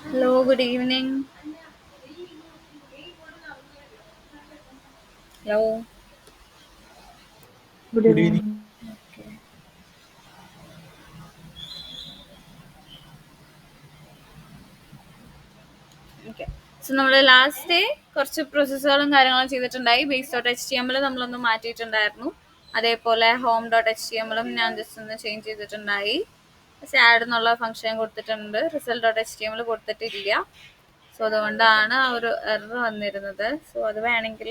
Hello, good evening. Hello. Good Good evening. evening. Okay. Okay. So നമ്മൾ last day കുറച്ച് പ്രോസസ്സുകളും കാര്യങ്ങളും ചെയ്തിട്ടുണ്ടായി. Base dot H T M L നമ്മളൊന്ന് മാറ്റിയിട്ടുണ്ടായിരുന്നു. അതേപോലെ home dot H T M എല്ലും ഞാൻ ജസ്റ്റ് ഒന്ന് ചേഞ്ച് ചെയ്തിട്ടുണ്ടായി. പക്ഷേ ആഡ് എന്നുള്ള ഫംഗ്ഷൻ കൊടുത്തിട്ടുണ്ട്. Result dot H T M L കൊടുത്തിട്ടില്ല. സോ അതുകൊണ്ടാണ് ആ ഒരു എറർ വന്നിരുന്നത്. സോ അത് വേണമെങ്കിൽ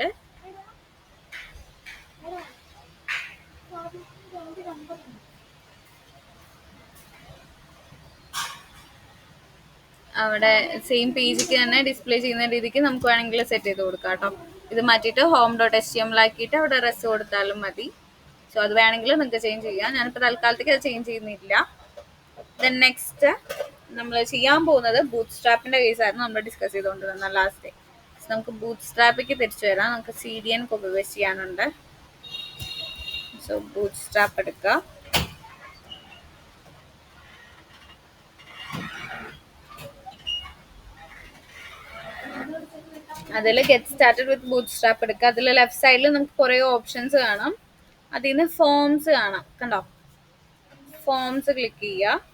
അവിടെ സെയിം പേജിക്ക് തന്നെ ഡിസ്പ്ലേ ചെയ്യുന്ന രീതിക്ക് നമുക്ക് വേണമെങ്കിൽ സെറ്റ് ചെയ്ത് കൊടുക്കാം കേട്ടോ. ഇത് മാറ്റിയിട്ട് home dot H T M L ആക്കിയിട്ട് അവിടെ റെസ്റ്റ് കൊടുത്താലും മതി. സോ അത് വേണമെങ്കിൽ നിങ്ങൾക്ക് ചേഞ്ച് ചെയ്യാം. ഞാനിപ്പോൾ തൽക്കാലത്തേക്ക് അത് ചേഞ്ച് ചെയ്യുന്നില്ല. ദെൻ നെക്സ്റ്റ് നമ്മൾ ചെയ്യാൻ പോകുന്നത് ബൂട്ട് സ്ട്രാപ്പിന്റെ കേസ് ആയിരുന്നു നമ്മൾ ഡിസ്കസ് ചെയ്തുകൊണ്ടിരുന്നത് ലാസ്റ്റ് ഡേ. നമുക്ക് ബൂട്ട് സ്ട്രാപ്പിക്ക് തിരിച്ചു വരാം. നമുക്ക് C D N copy paste ചെയ്യാനുണ്ട്. സോ ബൂട്ട് സ്ട്രാപ്പ് എടുക്കുക. അതിൽ get started with boot strap എടുക്കുക. അതിൽ ലെഫ്റ്റ് സൈഡിൽ നമുക്ക് കുറേ ഓപ്ഷൻസ് കാണാം. അതിൽ നിന്ന് ഫോംസ് കാണാം. കണ്ടോ? ഫോംസ് ക്ലിക്ക് ചെയ്യുക.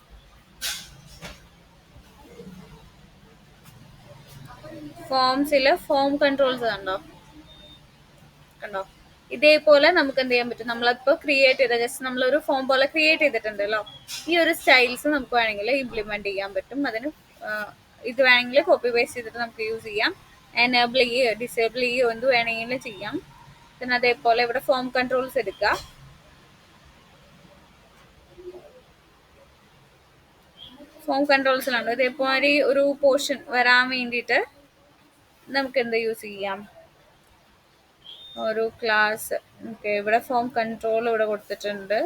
ഫോംസിൽ ഫോം കൺട്രോൾസ് കണ്ടോ? ഇതേപോലെ നമുക്ക് എന്ത് ചെയ്യാൻ പറ്റും? നമ്മളിപ്പോൾ ക്രിയേറ്റ് ചെയ്ത ജസ്റ്റ് നമ്മളൊരു ഫോം പോലെ ക്രിയേറ്റ് ചെയ്തിട്ടുണ്ടല്ലോ. ഈ ഒരു സ്റ്റൈൽസ് നമുക്ക് വേണമെങ്കിൽ ഇംപ്ലിമെന്റ് ചെയ്യാൻ പറ്റും. അതിന് ഇത് വേണമെങ്കിൽ കോപ്പി പേസ്റ്റ് ചെയ്തിട്ട് നമുക്ക് യൂസ് ചെയ്യാം. എനേബിൾ ചെയ്യുകയോ ഡിസേബിൾ ചെയ്യുകയോ എന്ത് വേണമെങ്കിലും ചെയ്യാം. പിന്നെ അതേപോലെ ഇവിടെ ഫോം കൺട്രോൾസ് എടുക്കുക. ഫോം കൺട്രോൾസിലുണ്ട് ഇതേപോലെ ഒരു പോർഷൻ വരാൻ വേണ്ടിയിട്ട് നമുക്ക് എന്ത് യൂസ് ചെയ്യാം? ഒരു ക്ലാസ്. ഓക്കെ, ഇവിടെ ഫോം കൺട്രോൾ ഇവിടെ കൊടുത്തിട്ടുണ്ട്.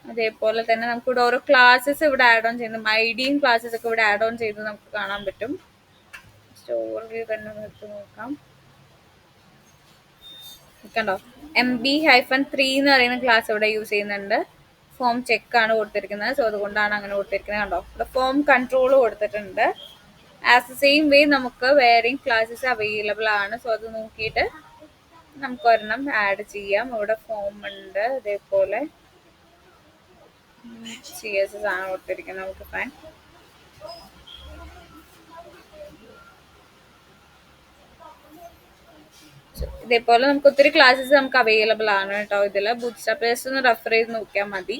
അതേപോലെ തന്നെ നമുക്ക് ഇവിടെ ഓരോ ക്ലാസ്സസ് ഇവിടെ ആഡ് ഓൺ ചെയ്യുന്നു. ഐഡിയും ക്ലാസ്സസ് ഒക്കെ ഇവിടെ ആഡ് ഓൺ ചെയ്ത് നമുക്ക് കാണാൻ പറ്റും. സ്റ്റോർ വ്യൂ തന്നെ നിർത്തി നോക്കാം. കണ്ടോ? MB-3 എന്ന് പറയുന്ന ക്ലാസ് ഇവിടെ യൂസ് ചെയ്യുന്നുണ്ട്. ഫോം ചെക്ക് ആണ് കൊടുത്തിരിക്കുന്നത്. സോ അതുകൊണ്ടാണ് അങ്ങനെ കൊടുത്തിരിക്കുന്നത്. കണ്ടോ? ഇവിടെ ഫോം കൺട്രോൾ കൊടുത്തിട്ടുണ്ട്. ആസ് ദ സെയിം വേ നമുക്ക് വേറെയും ക്ലാസ്സസ് അവൈലബിൾ ആണ്. സോ അത് നോക്കിയിട്ട് നമുക്ക് ഒരെണ്ണം ആഡ് ചെയ്യാം. ഇവിടെ ഫോം ഉണ്ട്. അതേപോലെ CSS ആണ് കൊടുത്തിരിക്കുന്നത്. നമുക്ക് ഫൈൻ. ഇതേപോലെ നമുക്ക് ഒത്തിരി ക്ലാസ്സസ് നമുക്ക് അവൈലബിൾ ആണ് കേട്ടോ. ഇതിൽ ബൂട്ട് സ്ട്രാപ്പ് ജസ്റ്റ് ഒന്ന് റെഫർ ചെയ്ത് നോക്കിയാൽ മതി.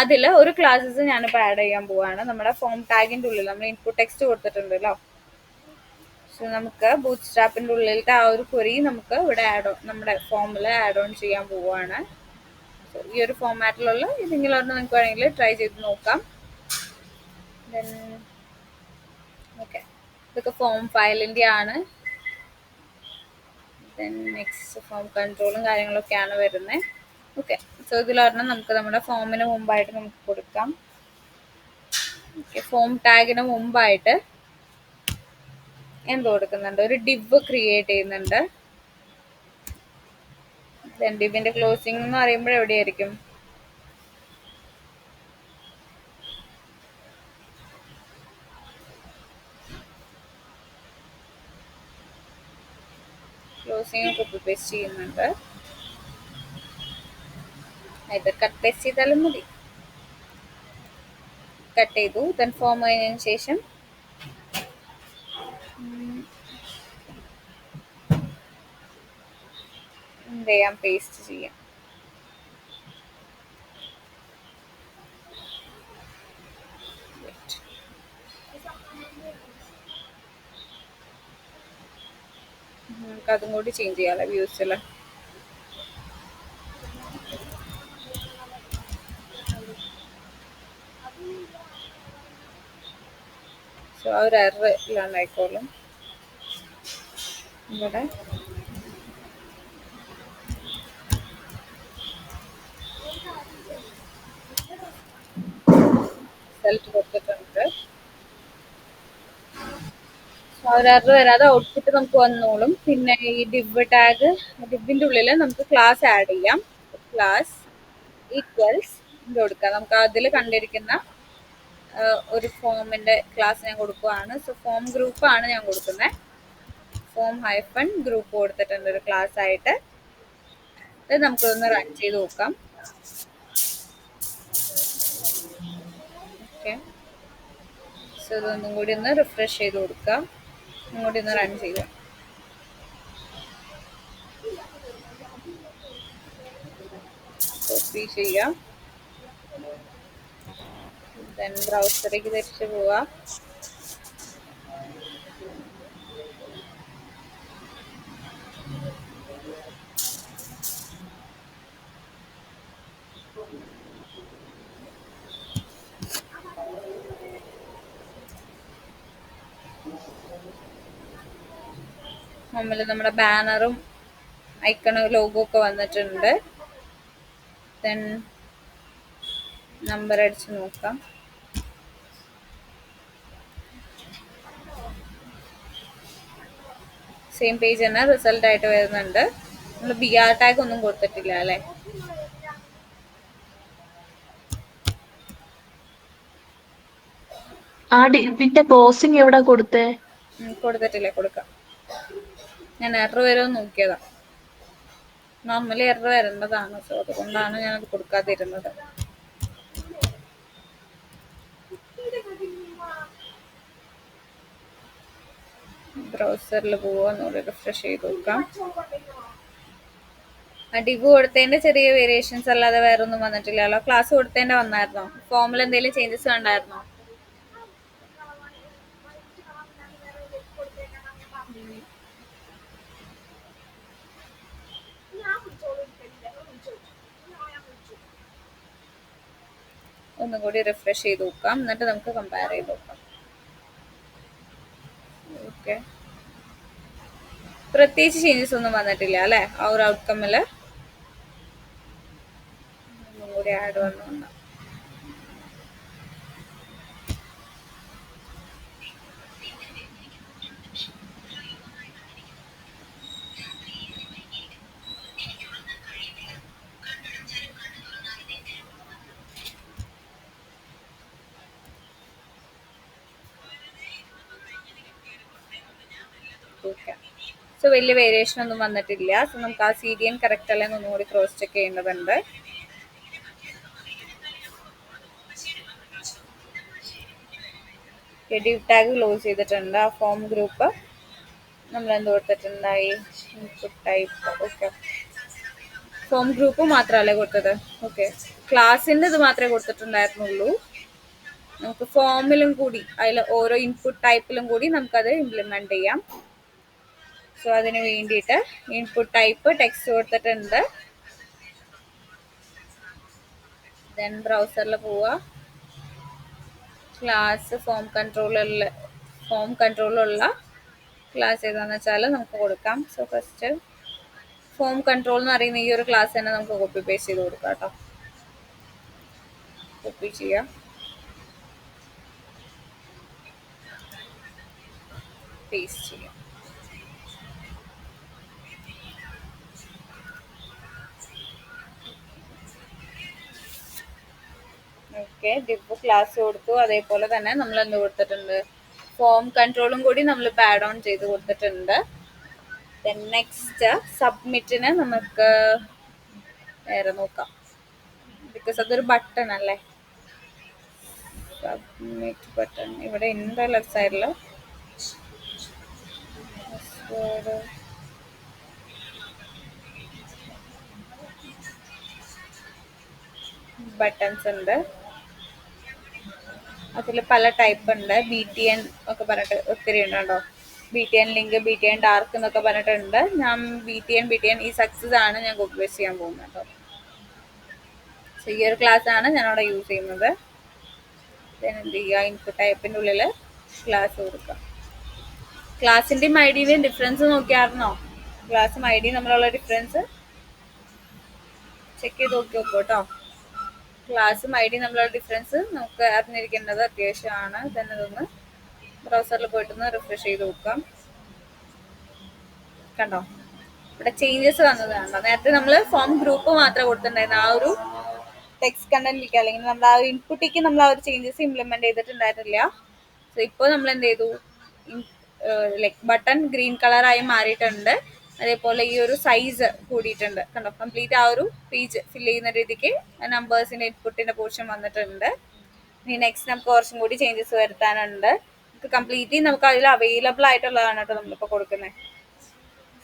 അതിൽ ഒരു ക്ലാസ്സസ് ഞാനിപ്പോൾ ആഡ് ചെയ്യാൻ പോവാണ്. നമ്മുടെ ഫോം ടാഗിൻ്റെ ഉള്ളിൽ നമ്മൾ ഇൻപുട്ട് ടെക്സ്റ്റ് കൊടുത്തിട്ടുണ്ടല്ലോ. സോ നമുക്ക് ബൂട്ട് സ്ട്രാപ്പിൻ്റെ ഉള്ളിലത്തെ ആ ഒരു ക്വറി നമുക്ക് ഇവിടെ നമ്മുടെ ഫോമിൽ ആഡ് ഓൺ ചെയ്യാൻ പോവുകയാണ്. സോ ഈ ഒരു ഫോമാറ്റിലുള്ള ഏതെങ്കിലും ഒരെണ്ണം നിങ്ങൾക്ക് വേണമെങ്കിൽ ട്രൈ ചെയ്ത് നോക്കാം. ദെൻ ഓക്കെ, ഇതൊക്കെ ഫോം ഫയലിൻ്റെ ആണ്. ദെൻ നെക്സ്റ്റ് ഫോം കൺട്രോളും കാര്യങ്ങളൊക്കെയാണ് വരുന്നത്. ഓക്കെ, സോ ഇതിലൊരെണ്ണം നമുക്ക് നമ്മുടെ ഫോമിന് മുമ്പായിട്ട് നമുക്ക് കൊടുക്കാം. ഓക്കെ, ഫോം ടാഗിന് മുമ്പായിട്ട് എന്ത് കൊടുക്കുന്നുണ്ട്? ഒരു ഡിവ് ക്രിയേറ്റ് ചെയ്യുന്നുണ്ട്. ദെൻ ഡിവിന്റെ ക്ലോസിംഗ് എന്ന് പറയുമ്പോൾ എവിടെയായിരിക്കും? ക്ലോസിംഗ് കോപ്പി പേസ്റ്റ് ചെയ്യുന്നുണ്ട്. ഇത് കട്ട് പേസ്റ്റ് ചെയ്താലും മതി. കട്ട് ചെയ്തു. ദെൻ ഫോം കഴിഞ്ഞതിന് ശേഷം എന്ത് ചെയ്യാം? പേസ്റ്റ് ചെയ്യാം. നമുക്ക് അതും കൂടി ചേഞ്ച് ചെയ്യാമല്ലോ വ്യൂസിൽ. സോ ആ ഒരു എറർ ഇല്ലാണ്ടായിക്കോളും. ഇവിടെ റിസൾട്ട് കൊടുത്തിട്ടുണ്ട്. സോ ആ ഒരു എറർ വരാതെ ഔട്ട്പുട്ട് നമുക്ക് വന്നോളും. പിന്നെ ഈ ഡിവ് ടാഗ്, ഡിവിന്റെ ഉള്ളിൽ നമുക്ക് ക്ലാസ് ആഡ് ചെയ്യാം. ക്ലാസ് ഈക്വൽസ് ഇത് കൊടുക്കാം. നമുക്ക് അതിൽ കണ്ടിരിക്കുന്ന ഒരു ഫോമിന്റെ ക്ലാസ് ഞാൻ കൊടുക്കുവാണ്. സോ ഫോം ഗ്രൂപ്പാണ് ഞാൻ കൊടുക്കുന്നത്. ഫോം ഹൈഫൺ ഗ്രൂപ്പ് കൊടുത്തിട്ടുണ്ട് ഒരു ക്ലാസ് ആയിട്ട്. ഇത് നമുക്കൊന്ന് റൺ ചെയ്ത് നോക്കാം. ഓക്കെ, സോ ഇതൊന്നും കൂടി ഒന്ന് റിഫ്രഷ് ചെയ്ത് കൊടുക്കാം. ഒന്നും കൂടി ഒന്ന് റൺ ചെയ്യാം. കോപ്പി ചെയ്യാം, ദെൻ ബ്രൗസറിലേക്ക് തിരിച്ചു പോവാം. നമ്മൾ നമ്മുടെ ബാനറും ഐക്കണും ലോഗോ ഒക്കെ വന്നിട്ടുണ്ട്. ദെൻ നമ്പർ അടിച്ച് നോക്കാം. സെയിം പേജ് തന്നെ റിസൾട്ട് ആയിട്ട് വരുന്നുണ്ട്. നമ്മൾ BR ടാഗ് ഒന്നും കൊടുത്തിട്ടില്ല അല്ലേ? പിന്നെ പോസിങ് എവിടെ കൊടുത്തേ? കൊടുത്തിട്ടില്ല, കൊടുക്കാം. ഞാൻ എറർ വരുമെന്ന് നോക്കിയതാ. നോർമലി എറർ വരേണ്ടതാണ്, സോ അതുകൊണ്ടാണ് ഞാനത് കൊടുക്കാതിരുന്നത്. ബ്രൗസറിൽ പോവാന്നൂടെ റിഫ്രഷ് ചെയ്ത് നോക്കാം. ഡിവ് കൊടുത്തതിന്റെ ചെറിയ വേരിയേഷൻസ് അല്ലാതെ വേറെ ഒന്നും വന്നിട്ടില്ലല്ലോ. ക്ലാസ് കൊടുത്തതിന്റെ വന്നായിരുന്നോ? ഫോമിൽ എന്തെങ്കിലും ചേഞ്ചസ് കണ്ടായിരുന്നോ? ഒന്നും കൂടി റിഫ്രഷ് ചെയ്ത് നോക്കാം, എന്നിട്ട് നമുക്ക് കമ്പയർ ചെയ്ത് നോക്കാം. ഓക്കെ, പ്രത്യേകിച്ച് ചേഞ്ചസ് ഒന്നും വന്നിട്ടില്ല അല്ലെ ആ ഒരു ഔട്ട്കമ്മില്. ഒന്നും കൂടി ആഡ് വന്നു. സോ വലിയ വേരിയേഷൻ ഒന്നും വന്നിട്ടില്ല. സോ നമുക്ക് ആ CDN കറക്റ്റ് അല്ലെങ്കിൽ ഒന്നുകൂടി ക്രോസ് ചെക്ക് ചെയ്യേണ്ടതുണ്ട്. ഡിവ് ടാഗ് ക്ലോസ് ചെയ്തിട്ടുണ്ട്. ആ ഫോം ഗ്രൂപ്പ് നമ്മൾ എന്ത് കൊടുത്തിട്ടുണ്ടായി? Input type. Okay, form group മാത്രമല്ലേ കൊടുത്തത്? ഓക്കെ, ക്ലാസ്സിൻ്റെ ഇത് മാത്രമേ കൊടുത്തിട്ടുണ്ടായിരുന്നുള്ളൂ. നമുക്ക് ഫോമിലും കൂടി അതിൽ ഓരോ ഇൻപുട്ട് ടൈപ്പിലും കൂടി നമുക്കത് ഇംപ്ലിമെന്റ് ചെയ്യാം. സോ അതിന് വേണ്ടിയിട്ട് ഇൻപുട്ട് ടൈപ്പ് ടെക്സ്റ്റ് കൊടുത്തിട്ടുണ്ട്. ദെൻ ബ്രൗസറിൽ പോവുക. ക്ലാസ് ഫോം കൺട്രോളുള്ള ക്ലാസ് ഏതാണെന്ന് വെച്ചാൽ നമുക്ക് കൊടുക്കാം. സോ ഫസ്റ്റ് ഫോം കൺട്രോൾ എന്ന് പറയുന്ന ഈ ഒരു ക്ലാസ് തന്നെ നമുക്ക് കോപ്പി പേസ്റ്റ് ചെയ്ത് കൊടുക്കാം കേട്ടോ. കോപ്പി ചെയ്യാം, പേസ്റ്റ് ചെയ്യാം. ഓക്കെ, ഡിവ് ക്ലാസ് കൊടുത്തു. അതേപോലെ തന്നെ നമ്മൾ എന്ത് കൊടുത്തിട്ടുണ്ട്? ഫോം കൺട്രോളും കൂടി നമ്മൾ ആഡ് ഓൺ ചെയ്ത് കൊടുത്തിട്ടുണ്ട്. ദെൻ നെക്സ്റ്റ് സബ്മിറ്റിന് നമുക്ക് വേറെ നോക്കാം, ബിക്കോസ് അതൊരു ബട്ടൺ അല്ലേ. സബ്മിറ്റ് ബട്ടൺ ഇവിടെ ഉണ്ട് ലെഫ്റ്റ് സൈഡിൽ. ബട്ടൺസ് ഉണ്ട്, അതിൽ പല ടൈപ്പ് ഉണ്ട്. BTN ഒക്കെ പറഞ്ഞിട്ട് ഒത്തിരി ഉണ്ട് കേട്ടോ. BTN ലിങ്ക്, BTN ഡാർക്ക് എന്നൊക്കെ പറഞ്ഞിട്ടുണ്ട്. ഞാൻ BTN ഈ സക്സസ് ആണ് ഞാൻ കോപ്പി പേസ്റ്റ് ചെയ്യാൻ പോകുന്നത് കേട്ടോ. സോ ഈ ഒരു ക്ലാസ് ആണ് ഞാൻ അവിടെ യൂസ് ചെയ്യുന്നത്. എന്ത് ചെയ്യുക? ഇൻപുട്ട് ടൈപ്പിൻ്റെ ഉള്ളിൽ ക്ലാസ് കൊടുക്കുക. ക്ലാസിൻ്റെയും ID-യുടെയും ഡിഫറൻസ് നോക്കിയായിരുന്നോ? ക്ലാസ്സും ID തമ്മിലുള്ള ഡിഫറൻസ് ചെക്ക് ചെയ്ത് നോക്കി നോക്കൂ കേട്ടോ. ക്ലാസ്സും ID തമ്മിലുള്ള ഡിഫറൻസ് നമുക്ക് അറിഞ്ഞിരിക്കേണ്ടത് അത്യാവശ്യമാണ്. തന്നെ ഇതൊന്ന് ബ്രൗസറിൽ പോയിട്ടൊന്ന് റിഫ്രഷ് ചെയ്ത് നോക്കാം. കണ്ടോ, ഇവിടെ ചേഞ്ചസ് വന്നത് കണ്ടോ? നേരത്തെ നമ്മൾ ഫോം ഗ്രൂപ്പ് മാത്രമേ കൊടുത്തിട്ടുണ്ടായിരുന്നു. ആ ഒരു ടെക്സ്റ്റ് കണ്ടന്റിലേക്ക് അല്ലെങ്കിൽ നമ്മൾ ആ ഇൻപുട്ടിലേക്ക് നമ്മൾ ആ ഒരു ചേഞ്ചസ് ഇംപ്ലിമെന്റ് ചെയ്തിട്ടുണ്ടായിരുന്നില്ല. സോ ഇപ്പോൾ നമ്മൾ എന്ത് ചെയ്തു, ലൈക്ക് ബട്ടൺ ഗ്രീൻ കളറായി മാറിയിട്ടുണ്ട്. അതേപോലെ ഈ ഒരു സൈസ് കൂടിയിട്ടുണ്ട് കണ്ടോ. കംപ്ലീറ്റ് ആ ഒരു പേജ് ഫില്ല് ചെയ്യുന്ന രീതിക്ക് നമ്പേഴ്സിന്റെ ഇൻപുട്ടിന്റെ പോർഷൻ വന്നിട്ടുണ്ട്. ഇനി നെക്സ്റ്റ് നമുക്ക് കുറച്ചും കൂടി ചേഞ്ചസ് വരുത്താനുണ്ട്. കംപ്ലീറ്റ്ലി നമുക്ക് അതിൽ അവൈലബിൾ ആയിട്ടുള്ളതാണ് കേട്ടോ നമ്മളിപ്പോൾ കൊടുക്കുന്നത്.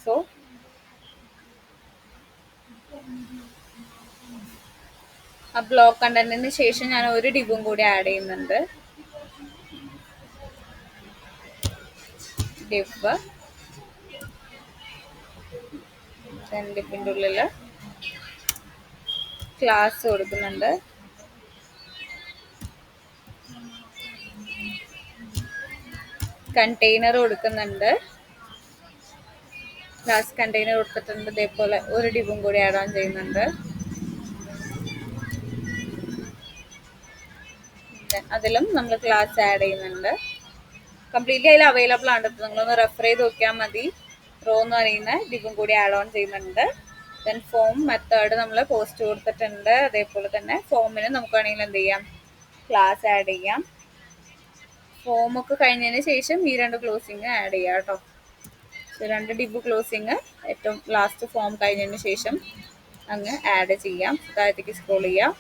സോ ആ ബ്ലോക്ക് കണ്ടന്റിന് ശേഷം ഞാൻ ഒരു ഡിബും കൂടി ആഡ് ചെയ്യുന്നുണ്ട്. ഡിബ് ഡിബിൻ്റെ ഉള്ളിൽ ക്ലാസ് കൊടുക്കുന്നുണ്ട്. കണ്ടെയ്നർ കൊടുക്കുന്നുണ്ട്. ക്ലാസ് കണ്ടെയ്നർ കൊടുത്തിട്ടുണ്ട്. ഇതേപോലെ ഒരു ഡിബും കൂടി ആഡ് ഓൺ ചെയ്യുന്നുണ്ട്. അതിലും നമ്മൾ ക്ലാസ് ആഡ് ചെയ്യുന്നുണ്ട്. കംപ്ലീറ്റ്ലി അതിൽ അവൈലബിൾ ആണ്. നിങ്ങളൊന്ന് റെഫർ ചെയ്ത് നോക്കിയാൽ മതി. റോ എന്ന് പറയുന്ന ഡിബും കൂടി ആഡ് ഓൺ ചെയ്യുന്നുണ്ട്. ദെൻ ഫോം മെത്തേഡ് നമ്മൾ പോസ്റ്റ് കൊടുത്തിട്ടുണ്ട്. അതേപോലെ തന്നെ ഫോമിന് നമുക്ക് വേണമെങ്കിൽ എന്ത് ചെയ്യാം, ക്ലാസ് ആഡ് ചെയ്യാം. ഫോമൊക്കെ കഴിഞ്ഞതിന് ശേഷം ഈ രണ്ട് ക്ലോസിങ് ആഡ് ചെയ്യാം കേട്ടോ. സോ രണ്ട് ഡിബ് ക്ലോസിങ് ഏറ്റവും ലാസ്റ്റ് ഫോം കഴിഞ്ഞതിന് ശേഷം അങ്ങ് ആഡ് ചെയ്യാം. താഴത്തേക്ക് സ്ക്രോൾ ചെയ്യാം.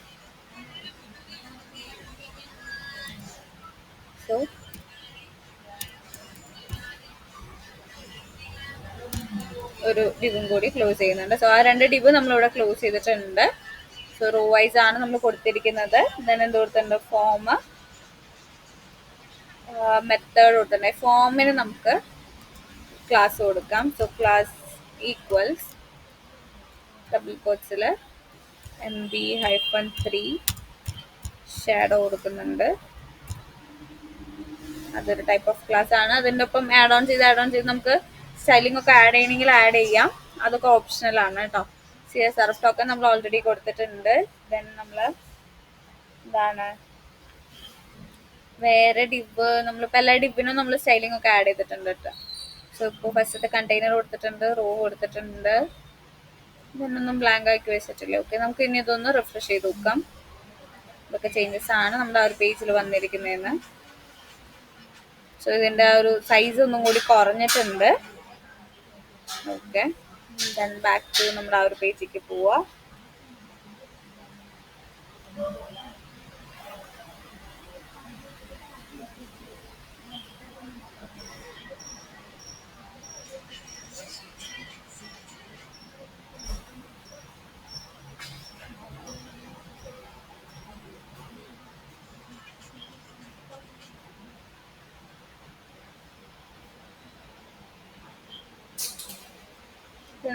സോ ഒരു ഡിബും കൂടി ക്ലോസ് ചെയ്യുന്നുണ്ട്. സോ ആ രണ്ട് ഡിബ് നമ്മളിവിടെ ക്ലോസ് ചെയ്തിട്ടുണ്ട്. സോ റോ വൈസ് ആണ് നമ്മൾ കൊടുത്തിരിക്കുന്നത്. ദെൻ എന്ത് കൊടുത്തിട്ടുണ്ട്, ഫോം മെത്തേഡ് കൊടുത്തിട്ടുണ്ട്. ഫോമിന് നമുക്ക് ക്ലാസ് കൊടുക്കാം. സോ ക്ലാസ് ഈക്വൽസ് ഡബിൾ കോട്ട്സിൽ MB-3 ഷാഡോ കൊടുക്കുന്നുണ്ട്. അതൊരു ടൈപ്പ് ഓഫ് ക്ലാസ് ആണ്. അതിൻ്റെ ഒപ്പം ആഡ് ഓൺ ചെയ്ത് നമുക്ക് സ്റ്റൈലിംഗ് ഒക്കെ ആഡ് ചെയ്യണമെങ്കിൽ ആഡ് ചെയ്യാം. അതൊക്കെ ഓപ്ഷണൽ ആണ് കേട്ടോ. CSRF ടോക്കൺ നമ്മൾ ഓൾറെഡി കൊടുത്തിട്ടുണ്ട്. ദെൻ നമ്മൾ എന്താണ് വേറെ ഡിബ് നമ്മളിപ്പോൾ എല്ലാ ഡിബിനും നമ്മൾ സ്റ്റൈലിംഗ് ഒക്കെ ആഡ് ചെയ്തിട്ടുണ്ട് കേട്ടോ. സോ ഇപ്പോൾ ഫസ്റ്റത്തെ കണ്ടെയ്നർ കൊടുത്തിട്ടുണ്ട്, റോ കൊടുത്തിട്ടുണ്ട്. ഇതൊന്നും ബ്ലാങ്ക് ആക്കി വെച്ചിട്ടില്ല. ഓക്കെ, നമുക്ക് ഇനി ഇതൊന്ന് റിഫ്രഷ് ചെയ്ത് നോക്കാം. ഇതൊക്കെ ചേഞ്ചസ് ആണ് നമ്മുടെ ആ ഒരു പേജിൽ വന്നിരിക്കുന്നതെന്ന്. സോ ഇതിൻ്റെ ആ ഒരു സൈസ് ഒന്നും കൂടി കുറഞ്ഞിട്ടുണ്ട്. ഓക്കെ, ദെൻ ബാക്ക് ടു നമ്മുടെ ആ ഒരു പേജിലേക്ക് പോവാം.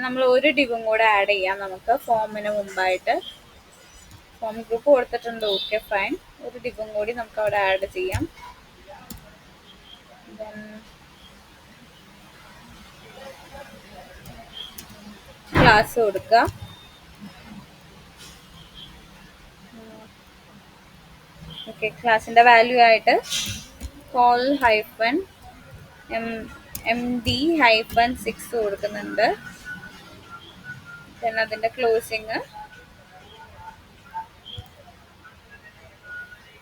നമ്മൾ ഒരു ഡിബും കൂടെ ആഡ് ചെയ്യാം നമുക്ക് ഫോമിന് മുമ്പായിട്ട്. ഫോം ഗ്രൂപ്പ് കൊടുത്തിട്ടുണ്ട്. Okay fine. ഒരു ഡിബും കൂടി നമുക്ക് അവിടെ ആഡ് ചെയ്യാം. ക്ലാസ് കൊടുക്കുക. ഓക്കെ, ക്ലാസിന്റെ വാല്യൂ ആയിട്ട് കോൾ -MD-6 കൊടുക്കുന്നുണ്ട്. പിന്നെ അതിന്റെ ക്ലോസിങ്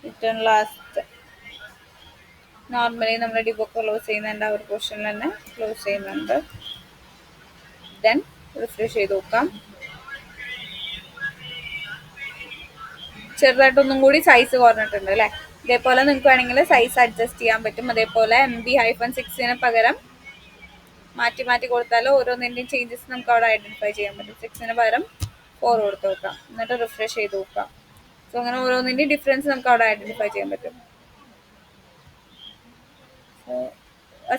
ഏറ്റവും ലാസ്റ്റ് നോർമലി നമ്മൾ ഡിബൊക്കെ ക്ലോസ് ചെയ്യുന്നുണ്ട്. ആ ഒരു പോർഷനിൽ തന്നെ ക്ലോസ് ചെയ്യുന്നുണ്ട്. ദെൻ റിഫ്രഷ് ചെയ്ത് നോക്കാം. ചെറുതായിട്ടൊന്നും കൂടി സൈസ് കുറഞ്ഞിട്ടുണ്ട് അല്ലേ. ഇതേപോലെ നിങ്ങൾക്ക് വേണമെങ്കിൽ സൈസ് അഡ്ജസ്റ്റ് ചെയ്യാൻ പറ്റും. അതേപോലെ MB-6 പകരം മാറ്റി മാറ്റി കൊടുത്താൽ ഓരോന്നിൻ്റെയും ചേഞ്ചസ് നമുക്ക് അവിടെ ഐഡന്റിഫൈ ചെയ്യാൻ പറ്റും. 6 പകരം 4 കൊടുത്ത് നോക്കാം. എന്നിട്ട് റിഫ്രഷ് ചെയ്ത് നോക്കാം. സോ അങ്ങനെ ഓരോന്നിൻ്റെയും ഡിഫറൻസ് നമുക്ക് അവിടെ ഐഡന്റിഫൈ ചെയ്യാൻ പറ്റും.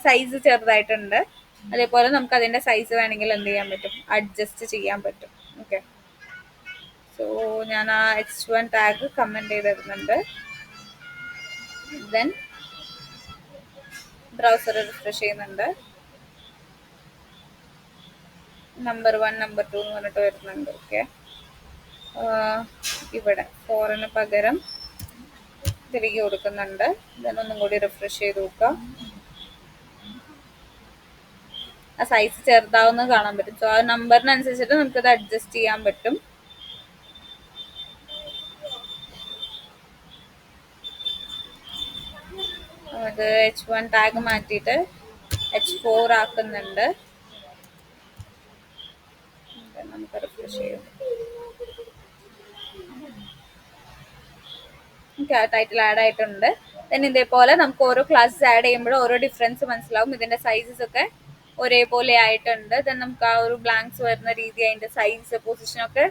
സൈസ് ചെറുതായിട്ടുണ്ട്. അതേപോലെ നമുക്ക് അതിൻ്റെ സൈസ് വേണമെങ്കിൽ എന്ത് ചെയ്യാൻ പറ്റും, അഡ്ജസ്റ്റ് ചെയ്യാൻ പറ്റും. ഓക്കെ, സോ ഞാൻ ആ H1 ടാഗ് കമൻറ്റ് ചെയ്തിരുന്നുണ്ട്. ദെൻ ബ്രൗസർ റിഫ്രഷ് ചെയ്യുന്നുണ്ട്. നമ്പർ 1 നമ്പർ 2 എന്ന് പറഞ്ഞിട്ട് വരുന്നുണ്ട്. ഓക്കെ, ഇവിടെ 4 പകരം തിരികെ കൊടുക്കുന്നുണ്ട്. ദെൻ ഒന്നും കൂടി റിഫ്രഷ് ചെയ്ത് നോക്കാം. ആ സൈസ് ചെറുതാവുന്നത് കാണാൻ പറ്റും. സോ ആ നമ്പറിനനുസരിച്ചിട്ട് നമുക്കത് അഡ്ജസ്റ്റ് ചെയ്യാൻ പറ്റും. ഞാനത് H1 ടാഗ് മാറ്റിയിട്ട് H4 ആക്കുന്നുണ്ട്. നമുക്ക് റിഫ്രഷ് ചെയ്യാം. ടൈറ്റിൽ ആഡ് ആയിട്ടുണ്ട്. then ഇതേപോലെ നമുക്ക് ഓരോ ക്ലാസ്സസ് ആഡ് ചെയ്യുമ്പോഴും ഓരോ ഡിഫറൻസ് മനസ്സിലാവും. ഇതിന്റെ സൈസസ് ഒക്കെ ഒരേപോലെ ആയിട്ടുണ്ട്. then നമുക്ക് ആ ഒരു ബ്ലാങ്ക്സ് വരുന്ന രീതി, അതിന്റെ സൈസ്, പൊസിഷൻ ഒക്കെ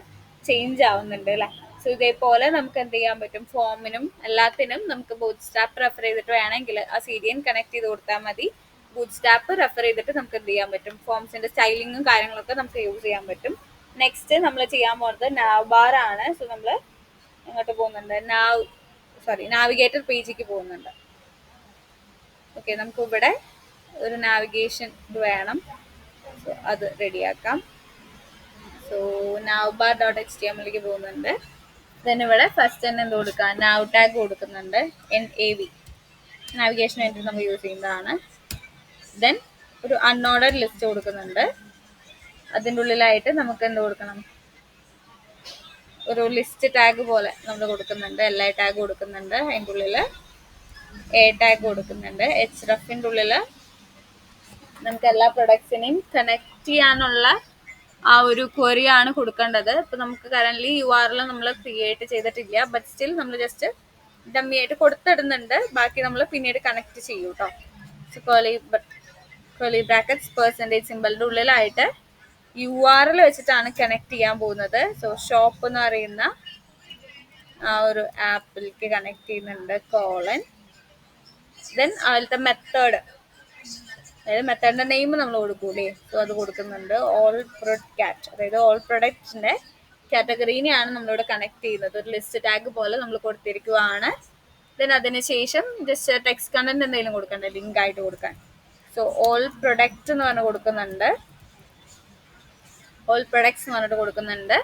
ചേഞ്ച് ആവുന്നുണ്ട് അല്ലെ. സോ ഇതേപോലെ നമുക്ക് എന്ത് ചെയ്യാൻ പറ്റും, ഫോമിനും എല്ലാത്തിനും നമുക്ക് ബൂട്ട് സ്റ്റാപ്പ് റെഫർ ചെയ്തിട്ട് വേണമെങ്കിൽ ആ CDN കണക്ട് ചെയ്ത് കൊടുത്താൽ മതി. ബൂട്ട് സ്റ്റാപ്പ് റെഫർ ചെയ്തിട്ട് നമുക്ക് എന്ത് ചെയ്യാൻ പറ്റും, ഫോംസിന്റെ സ്റ്റൈലിങ്ങും കാര്യങ്ങളൊക്കെ നമുക്ക് യൂസ് ചെയ്യാൻ പറ്റും. നെക്സ്റ്റ് നമ്മൾ ചെയ്യാൻ പോകുന്നത് നാവ് ബാർ ആണ്. സോ നമ്മൾ എങ്ങോട്ട് പോകുന്നുണ്ട്, നാവിഗേറ്റർ പേജിലേക്ക് പോകുന്നുണ്ട്. ഓക്കെ, നമുക്ക് ഇവിടെ ഒരു നാവിഗേഷൻ വേണം. സോ അത് റെഡിയാക്കാം. സോ navbar.html പോകുന്നുണ്ട്. ദെൻ ഇവിടെ ഫസ്റ്റ് തന്നെ എന്ത് കൊടുക്കാം, നാവ് ടാഗ് കൊടുക്കുന്നുണ്ട്. NAV നാവിഗേഷൻ വേണ്ടി നമ്മൾ യൂസ് ചെയ്യുന്നതാണ്. ദെൻ ഒരു അൺഓർഡർഡ് ലിസ്റ്റ് കൊടുക്കുന്നുണ്ട്. അതിൻ്റെ ഉള്ളിലായിട്ട് നമുക്ക് എന്ത് കൊടുക്കണം, ഒരു ലിസ്റ്റ് ടാഗ് പോലെ നമ്മൾ കൊടുക്കുന്നുണ്ട്. LI ടാഗ് കൊടുക്കുന്നുണ്ട്. അതിൻ്റെ ഉള്ളിൽ A ടാഗ് കൊടുക്കുന്നുണ്ട്. hrefന്റെ ഉള്ളിൽ നമുക്ക് എല്ലാ പ്രൊഡക്ട്സിനെയും കണക്ട് ചെയ്യാനുള്ള ആ ഒരു ക്വറി ആണ് കൊടുക്കേണ്ടത്. ഇപ്പൊ നമുക്ക് കറന്റ് URL നമ്മൾ ക്രിയേറ്റ് ചെയ്തിട്ടില്ല, ബട്ട് സ്റ്റിൽ നമ്മൾ ജസ്റ്റ് ഡമ്മി ആയിട്ട് കൊടുത്തിടുന്നുണ്ട്. ബാക്കി നമ്മൾ പിന്നീട് കണക്ട് ചെയ്യും കേട്ടോ. സോ കേളി ബ്രാക്കറ്റ്സ് പെർസെൻറ്റേജ് സിമ്പിളിന്റെ ഉള്ളിലായിട്ട് URL വെച്ചിട്ടാണ് കണക്ട് ചെയ്യാൻ പോകുന്നത്. സോ ഷോപ്പ് എന്ന് പറയുന്ന ആ ഒരു ആപ്പിലേക്ക് കണക്ട് ചെയ്യുന്നുണ്ട്, കോളൻ. ദെൻ അതിലത്തെ മെത്തേഡ്, അതായത് മെത്തേഡിന്റെ നെയിം നമ്മൾ കൊടുക്കൂലേ, സോ അത് കൊടുക്കുന്നുണ്ട്. ഓൾ പ്രൊഡക്റ്റ്, അതായത് ഓൾ പ്രൊഡക്റ്റിന്റെ കാറ്റഗറീനെയാണ് നമ്മളിവിടെ കണക്ട് ചെയ്യുന്നത്. ഒരു ലിസ്റ്റ് ടാഗ് പോലെ നമ്മൾ കൊടുത്തിരിക്കുവാണ്. ദെൻ അതിനുശേഷം ജസ്റ്റ് ടെക്സ്റ്റ് കണ്ടന്റ് എന്തെങ്കിലും കൊടുക്കണ്ടേ, ലിങ്ക് ആയിട്ട് കൊടുക്കാൻ. സോ ഓൾ പ്രൊഡക്റ്റ് എന്ന് പറഞ്ഞ് കൊടുക്കുന്നുണ്ട്. ഓൾ പ്രൊഡക്ട്സ് എന്ന് പറഞ്ഞിട്ട് കൊടുക്കുന്നുണ്ട്.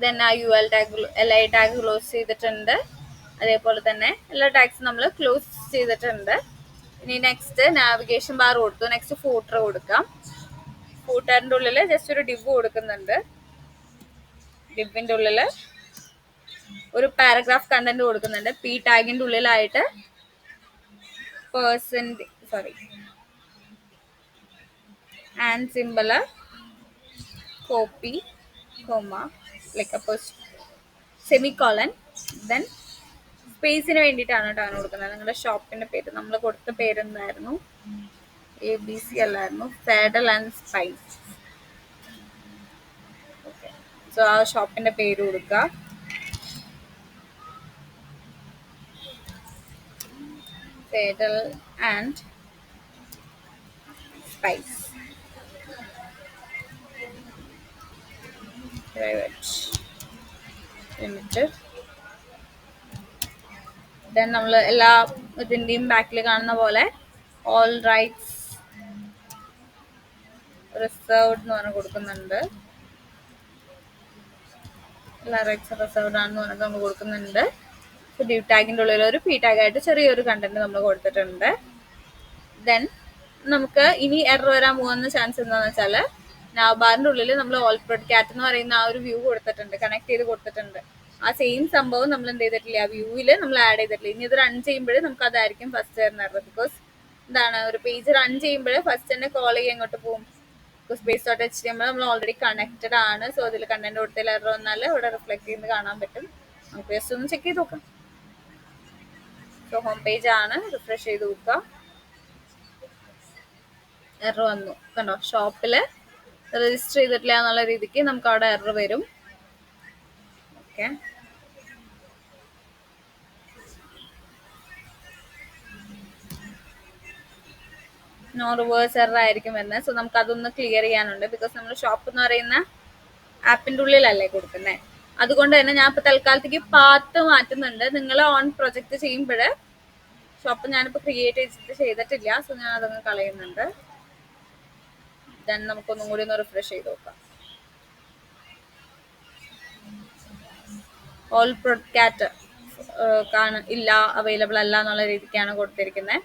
ദെൻ ആ UL tag, LI tag close ചെയ്തിട്ടുണ്ട്. അതേപോലെ തന്നെ എല്ലാ ടാഗ്സും നമ്മൾ ക്ലോസ് ചെയ്തിട്ടുണ്ട്. ഇനി നെക്സ്റ്റ് നാവിഗേഷൻ ബാർ കൊടുത്തു. നെക്സ്റ്റ് ഫൂട്ടർ കൊടുക്കാം. ഫൂട്ടറിന്റെ ഉള്ളിൽ ജസ്റ്റ് ഒരു ഡിവ് കൊടുക്കുന്നുണ്ട്. ഡിവിന്റെ ഉള്ളിൽ ഒരു പാരഗ്രാഫ് കണ്ടന്റ് കൊടുക്കുന്നുണ്ട്. P ടാഗിന്റെ ഉള്ളിലായിട്ട് and simple, copy, comma, like semicolon. Then സ്പേസിന് വേണ്ടിയിട്ടാണ് കേട്ടോ അങ്ങനെ കൊടുക്കുന്നത്. നിങ്ങളുടെ ഷോപ്പിന്റെ പേര്, നമ്മൾ കൊടുത്ത പേരെന്തായിരുന്നു, ABC അല്ലായിരുന്നു, saddle and spice. Okay, so ആ ഷോപ്പിന്റെ പേര് കൊടുക്കുക. Saddle and spice private limited. Then നമ്മൾ എല്ലാ ഇതിൻ്റെയും ബാക്കിൽ കാണുന്ന പോലെ ഓൾ റൈറ്റ്സ് റിസർവ്ഡ് എന്ന് പറഞ്ഞ് കൊടുക്കുന്നുണ്ട്. എല്ലാ റൈറ്റ്സ് റിസർവ്ഡ് ആണെന്ന് പറഞ്ഞിട്ട് നമ്മൾ കൊടുക്കുന്നുണ്ട്. ഡിവ് ടാഗിൻ്റെ ഉള്ളിൽ ഒരു P ടാഗായിട്ട് ചെറിയൊരു കണ്ടന്റ് നമ്മൾ കൊടുത്തിട്ടുണ്ട്. ദെൻ നമുക്ക് ഇനി എറർ വരാൻ പോകുന്ന ചാൻസ് എന്താണെന്ന് വെച്ചാൽ, നാവ്ബാറിന്റെ ഉള്ളിൽ നമ്മൾ ഓൾ പ്രൊഡക്റ്റ് എന്ന് പറയുന്ന ആ ഒരു വ്യൂ കൊടുത്തിട്ടുണ്ട്, കണക്ട് ചെയ്ത് കൊടുത്തിട്ടുണ്ട്. ആ സെയിം സംഭവം നമ്മൾ എന്ത് ചെയ്തിട്ടില്ല, ആ വ്യൂവിൽ നമ്മൾ ആഡ് ചെയ്തിട്ടില്ല. ഇനി ഇത് റൺ ചെയ്യുമ്പോൾ നമുക്ക് അതായിരിക്കും ഫസ്റ്റ് വരുന്ന എറർ. ബിക്കോസ് എന്താണ്, ഒരു പേജ് റൺ ചെയ്യുമ്പോൾ ഫസ്റ്റ് തന്നെ കോൾ ചെയ്യാൻ എങ്ങോട്ട് പോകും, ബിക്കോസ് base.html നമ്മൾ ഓൾറെഡി കണക്റ്റഡ് ആണ്. സോ അതിൽ കണ്ടന്റ് കൊടുത്തതിൽ എറർ വന്നാൽ ഇവിടെ റിഫ്ലക്ട് ചെയ്യുന്നത് കാണാൻ പറ്റും. നമുക്ക് ജസ്റ്റ് ഒന്ന് ചെക്ക് ചെയ്ത് നോക്കാം. സോ ഹോം പേജ് ആണ്, റിഫ്രഷ് ചെയ്ത് നോക്കുക. എറർ വന്നു കണ്ടോ, ഷോപ്പിൽ രജിസ്റ്റർ ചെയ്തിട്ടില്ല എന്നുള്ള രീതിക്ക് നമുക്ക് അവിടെ എറർ വരും. ഓക്കെ, നോ റിവേഴ്സ് എറർ ആയിരിക്കും വരുന്നത്. സോ നമുക്ക് അതൊന്ന് ക്ലിയർ ചെയ്യാനുണ്ട്. ബിക്കോസ് നമ്മൾ ഷോപ്പ് എന്ന് പറയുന്ന ആപ്പിന്റെ ഉള്ളിലല്ലേ കൊടുക്കുന്നത്. അതുകൊണ്ട് തന്നെ ഞാൻ ഇപ്പൊ തൽക്കാലത്തേക്ക് പാത്ത് മാറ്റുന്നുണ്ട്. നിങ്ങൾ ഓൺ പ്രൊജക്ട് ചെയ്യുമ്പോൾ ഷോപ്പ് ഞാനിപ്പോൾ ക്രിയേറ്റ് ചെയ്തിട്ടില്ല. സോ ഞാൻ അതങ്ങ് കളയുന്നുണ്ട്. ദെൻ നമുക്കൊന്നും കൂടി ഒന്ന് റിഫ്രഷ് ചെയ്ത് നോക്കാം. ഓൾ പ്രൊഡക്റ്റ് ഇല്ല, അവൈലബിൾ അല്ല എന്നുള്ള രീതിക്കാണ് കൊടുത്തിരിക്കുന്നത്.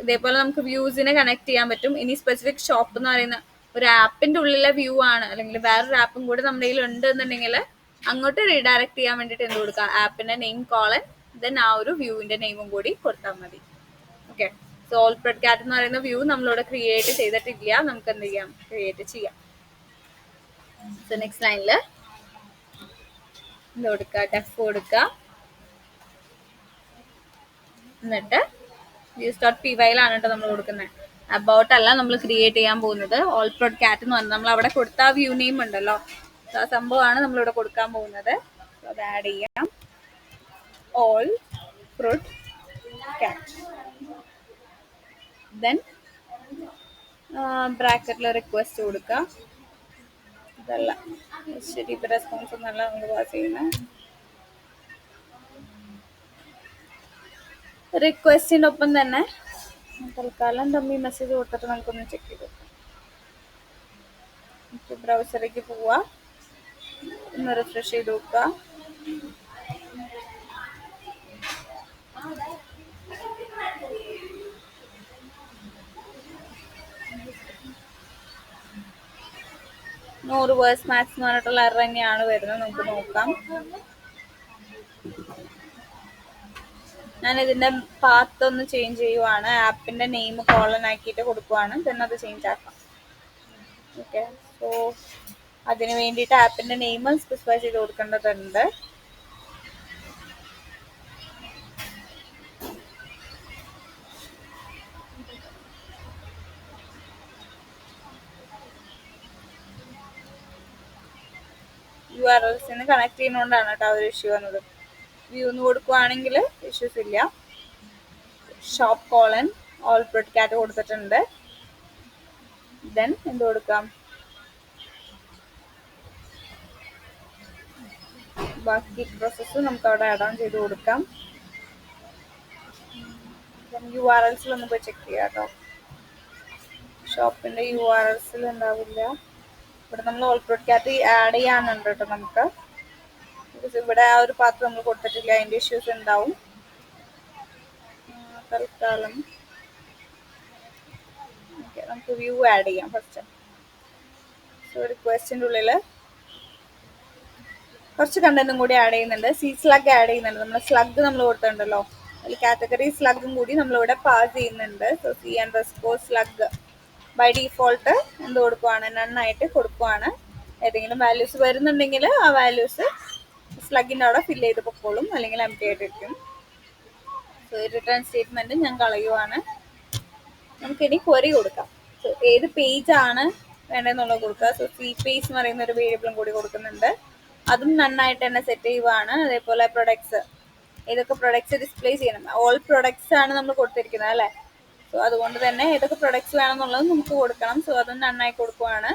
ഇതേപോലെ നമുക്ക് വ്യൂസിനെ കണക്ട് ചെയ്യാൻ പറ്റും. ഇനി സ്പെസിഫിക് ഷോപ്പ് എന്ന് പറയുന്ന ഒരു ആപ്പിന്റെ ഉള്ളിലെ വ്യൂ ആണ്, അല്ലെങ്കിൽ വേറൊരു ആപ്പും കൂടി നമ്മുടെ കയ്യിൽ ഉണ്ട് എന്നുണ്ടെങ്കിൽ അങ്ങോട്ട് റീഡയറക്ട് ചെയ്യാൻ വേണ്ടിയിട്ട് എന്ത് കൊടുക്കുക, ആപ്പിന്റെ നെയിം കോളൻ, ദെൻ ആ ഒരു വ്യൂവിന്റെ നെയിമും കൂടി കൊടുത്താൽ മതി. ഓക്കെ. സോ ഓൾ സ്പ്രെഡ് കാറ്റ് എന്ന് പറയുന്ന വ്യൂ നമ്മളിവിടെ ക്രിയേറ്റ് ചെയ്തിട്ടില്ല. നമുക്ക് എന്ത് ചെയ്യാം, ക്രിയേറ്റ് ചെയ്യാം. സോ നെക്സ്റ്റ് ലൈനിൽ ഇത് കൊടുക്കുക, ഡെഫ് കൊടുക്കുക. എന്നിട്ട് വ്യൂസ് ഡോട്ട് പി വൈയിലാണ് കേട്ടോ നമ്മൾ കൊടുക്കുന്നത്. അബൌട്ട് അല്ല നമ്മൾ ക്രിയേറ്റ് ചെയ്യാൻ പോകുന്നത്. ഓൾ സ്പ്രെഡ് കാറ്റ് എന്ന് പറഞ്ഞാൽ നമ്മൾ അവിടെ കൊടുത്ത ആ വ്യൂ നെയിം ഉണ്ടല്ലോ, ആ സംഭവമാണ് നമ്മളിവിടെ കൊടുക്കാൻ പോകുന്നത്. അത് ആഡ് ചെയ്യാം. ഓൾ ഫ്രൂട്ട് കാറ്റ്. ദെൻ ബ്രാക്കറ്റിൽ റിക്വസ്റ്റ് കൊടുക്കുക. ഇതല്ല ശരി, ഇത് റെസ്പോൺസ് ഒന്നല്ല നമ്മൾ പാസ് ചെയ്യുന്നത്. റിക്വസ്റ്റിൻ്റെ ഒപ്പം തന്നെ തൽക്കാലം തമ്മി മെസ്സേജ് കൊടുത്തിട്ട് നമുക്കൊന്ന് ചെക്ക് ചെയ്ത് ബ്രൗസറിലേക്ക് പോവുക, ഒന്ന് റിഫ്രഷ് ചെയ്ത് നോക്കുക. നൂറ് വേഴ്സ് മാത്സ് എന്ന് പറഞ്ഞിട്ടുള്ള എറർ തന്നെയാണ് വരുന്നത്. നമുക്ക് നോക്കാം. ഞാൻ ഇതിന്റെ പാത്ത് ഒന്ന് ചേഞ്ച് ചെയ്യുവാണ്. ആപ്പിന്റെ നെയിം കോളൻ ആക്കിയിട്ട് കൊടുക്കുവാണ്. then അത് ചേഞ്ച് ആക്കാം. ഓക്കെ. സോ അതിന് വേണ്ടിയിട്ട് ആപ്പിന്റെ നെയിം സ്പെസിഫൈ ചെയ്ത് കൊടുക്കേണ്ടതുണ്ട്. URLs കണക്ട് ചെയ്യുന്നതുകൊണ്ടാണ് കേട്ടോ ഒരു ഇഷ്യൂ വന്നത്. വ്യൂ എന്ന് കൊടുക്കുവാണെങ്കിൽ ഇഷ്യൂസ് ഇല്ല. ഷോപ്പ് കോളൻ ഓൾ സ്പ്രെഡ് കാറ്റ് കൊടുത്തിട്ടുണ്ട്. ദെൻ എന്ത് കൊടുക്കാം, ബാക്കി പ്രോസസ്സ് നമുക്ക് അവിടെ ആഡ് ഓൺ ചെയ്ത് കൊടുക്കാം. URLs ഒന്ന് പോയി ചെക്ക് ചെയ്യാം കേട്ടോ. ഷോപ്പിന്റെ URLs ഉണ്ടാവില്ല. ഇവിടെ നമ്മൾ ഓൾ സ്പ്രെഡ് കാറ്റ് ആഡ് ചെയ്യാനുണ്ട് കേട്ടോ നമുക്ക്. ഇവിടെ ആ ഒരു പാത്ത് നമ്മൾ കൊടുത്തിട്ടില്ല, അതിന്റെ ഇഷ്യൂസ് ഉണ്ടാവും. തൽക്കാലം നമുക്ക് വ്യൂ ആഡ് ചെയ്യാം ഫസ്റ്റ്. സോ റിക്വസ്റ്റിന്റെ ഉള്ളിൽ കുറച്ച് കണ്ടന്റും കൂടി ആഡ് ചെയ്യുന്നുണ്ട്. സി സ്ലഗ് ആഡ് ചെയ്യുന്നുണ്ട്. നമ്മുടെ സ്ലഗ് നമ്മൾ കൊടുത്തിട്ടുണ്ടല്ലോ, അതിൽ കാറ്റഗറി സ്ലഗും കൂടി നമ്മളിവിടെ പാസ് ചെയ്യുന്നുണ്ട്. So C underscore slug by default എന്ത് കൊടുക്കുവാണ്, നന്നായിട്ട് കൊടുക്കുവാണ്. ഏതെങ്കിലും വാല്യൂസ് വരുന്നുണ്ടെങ്കിൽ ആ വാല്യൂസ് സ്ലഗിൻ്റെ അവിടെ ഫില്ല് ചെയ്ത് പൊക്കോളും, അല്ലെങ്കിൽ എംപ്റ്റി ആയിട്ടിരിക്കും. സോ റിട്ടേൺ സ്റ്റേറ്റ്മെന്റ് ഞാൻ കളയുവാണ്. നമുക്കിനി ക്വറി കൊടുക്കാം. സോ ഏത് പേജാണ് വേണ്ടതെന്നുള്ളത് കൊടുക്കുക. സോ സി പേജ് എന്ന് പറയുന്ന ഒരു വേരിയബിളും കൂടി കൊടുക്കുന്നുണ്ട്. അതും നന്നായിട്ട് തന്നെ സെറ്റ് ചെയ്യുവാണ്. അതേപോലെ പ്രൊഡക്ട്സ്, ഏതൊക്കെ പ്രൊഡക്ട്സ് ഡിസ്പ്ലേ ചെയ്യണം. ഓൾ പ്രൊഡക്ട്സ് ആണ് നമ്മൾ കൊടുത്തിരിക്കുന്നത് അല്ലേ. സോ അതുകൊണ്ട് തന്നെ ഏതൊക്കെ പ്രൊഡക്ട്സ് വേണമെന്നുള്ളത് നമുക്ക് കൊടുക്കണം. സോ അതും നന്നായി കൊടുക്കുവാണ്.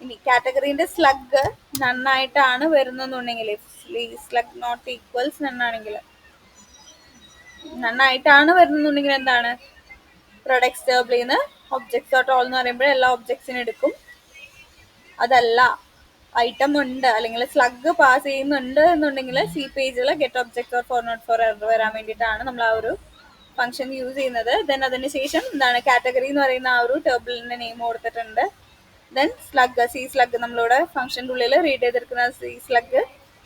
ഇനി കാറ്റഗറീൻ്റെ സ്ലഗ് നന്നായിട്ടാണ് വരുന്നതെന്നുണ്ടെങ്കിൽ, സ്ലഗ് നോട്ട് ഈക്വൽസ് നന്നാണെങ്കിൽ, നന്നായിട്ടാണ് വരുന്നതെന്നുണ്ടെങ്കിൽ എന്താണ്, പ്രൊഡക്ട്സ് ടേബിളിൽ നിന്ന് ഒബ്ജക്ട്സ് ഡോട്ട് ഓൾ എന്ന് പറയുമ്പോൾ എല്ലാ ഒബ്ജക്ട്സിനും എടുക്കും. അതല്ല ഐറ്റം ഉണ്ട് അല്ലെങ്കിൽ സ്ലഗ് പാസ് ചെയ്യുന്നുണ്ട് എന്നുണ്ടെങ്കിൽ സി പേജിൽ ഗെറ്റ് ഒബ്ജക്ട് ഓർ 404 എറർ വരാൻ വേണ്ടിയിട്ടാണ് നമ്മൾ ആ ഒരു ഫംഗ്ഷൻ യൂസ് ചെയ്യുന്നത്. ദെൻ അതിന് ശേഷം എന്താണ്, കാറ്റഗറി എന്ന് പറയുന്ന ആ ഒരു ടേബിളിന്റെ നെയിം കൊടുത്തിട്ടുണ്ട്. ദെൻ സ്ലഗ്, സി സ്ലഗ് നമ്മളിവിടെ ഫംഗ്ഷൻ്റെ ഉള്ളിൽ റീഡ് ചെയ്തെടുക്കുന്ന സി സ്ലഗ്